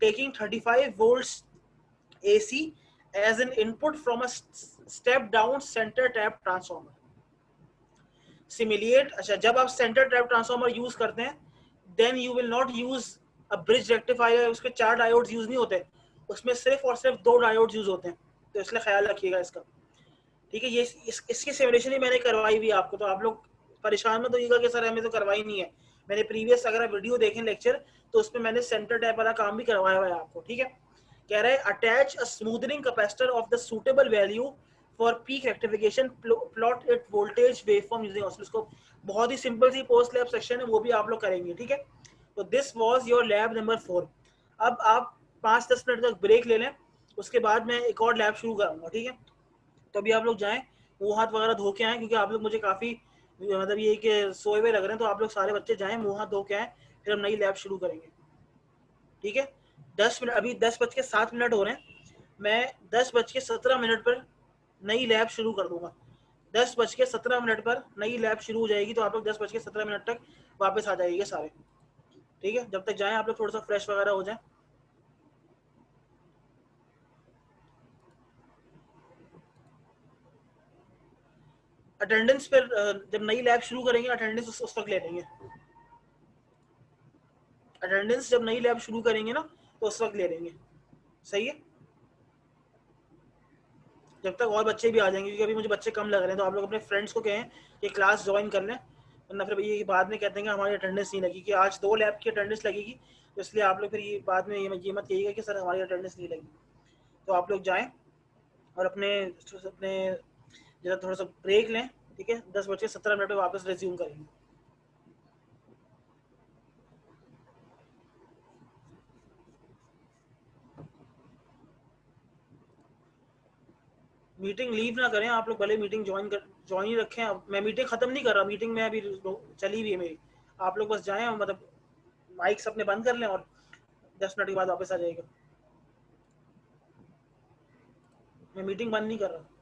A: taking 35 volts AC as an input from a step down center tap transformer. Simulate, अच्छा, जब आप सेंटर टैप ट्रांसफार्मर यूज करते हैं then you will not use a bridge rectifier. उसके 4 diodes use नहीं होते, उसमें सिर्फ और सिर्फ 2 डायोड्स यूज होते हैं। तो इसलिए ख्याल रखिएगा इसका, ठीक है? ये इसकी सिमुलेशन ही मैंने करवाई हुई है आपको, तो आप लोग परेशान मत होइएगा कि सर हमें तो करवाई नहीं है। मैंने प्रीवियस अगर आप वीडियो देखें लेक्चर तो उसमें मैंने सेंटर टैप वाला काम भी करवाया हुआ है आपको, ठीक है? कह रहा है attach a smoothening capacitor of the suitable value for peak rectification, plot it voltage waveform using oscilloscope. बहुत ही सिंपल सी पोस्ट लैब सेक्शन है, वो भी आप लोग करेंगे, ठीक है? तो this was your lab number 4। अब आप 5-10 मिनट तक ब्रेक ले लें, उसके बाद मैं एक और लैब शुरू कराऊंगा, ठीक है? तो अभी आप लोग जाएं, मुंह हाथ वगैरह धो के आए, क्योंकि आप लोग मुझे काफ़ी मतलब ये कि सोए हुए लग रहे हैं। तो आप लोग सारे बच्चे जाएं, मुंह हाथ धो के आए, फिर हम नई लैब शुरू करेंगे, ठीक है? 10 मिनट, अभी 10:07 हो रहे हैं, मैं 10:17 पर नई लैब शुरू कर दूंगा। 10:17 पर नई लैब शुरू हो जाएगी, तो आप लोग 10:17 तक वापस आ जाइएगा सारे, ठीक है? जब तक जाएं आप लोग थोड़ा सा फ्रेश वगैरह हो जाएं। अटेंडेंस पर जब नई लैब शुरू करेंगे अटेंडेंस उस वक्त ले लेंगे। अटेंडेंस जब नई लैब शुरू करेंगे ना तो उस वक्त ले लेंगे, सही है? जब तक और बच्चे भी आ जाएंगे, क्योंकि अभी मुझे बच्चे कम लग रहे हैं। तो आप लोग अपने फ्रेंड्स को कहें कि क्लास ज्वाइन कर लें, वरना फिर ये बाद में कहते हैं कि हमारी अटेंडेंस नहीं लगी, कि आज 2 लैब की अटेंडेंस लगेगी। तो इसलिए आप लोग फिर ये बाद में ये मत कहिएगा कि सर हमारी अटेंडेंस नहीं लगी। तो आप लोग जाएँ और अपने जरा थोड़ा सा ब्रेक लें, ठीक है? 10:17 पर वापस रिज्यूम करेंगे। मीटिंग लीव ना करें आप लोग, भले मीटिंग ज्वाइन ही रखें। अब मैं मीटिंग खत्म नहीं कर रहा, मीटिंग में अभी चली हुई है मेरी। आप लोग बस जाएं, मतलब माइक्स अपने बंद कर लें और 10 मिनट के बाद वापस आ जाएगा। मैं मीटिंग बंद नहीं कर रहा।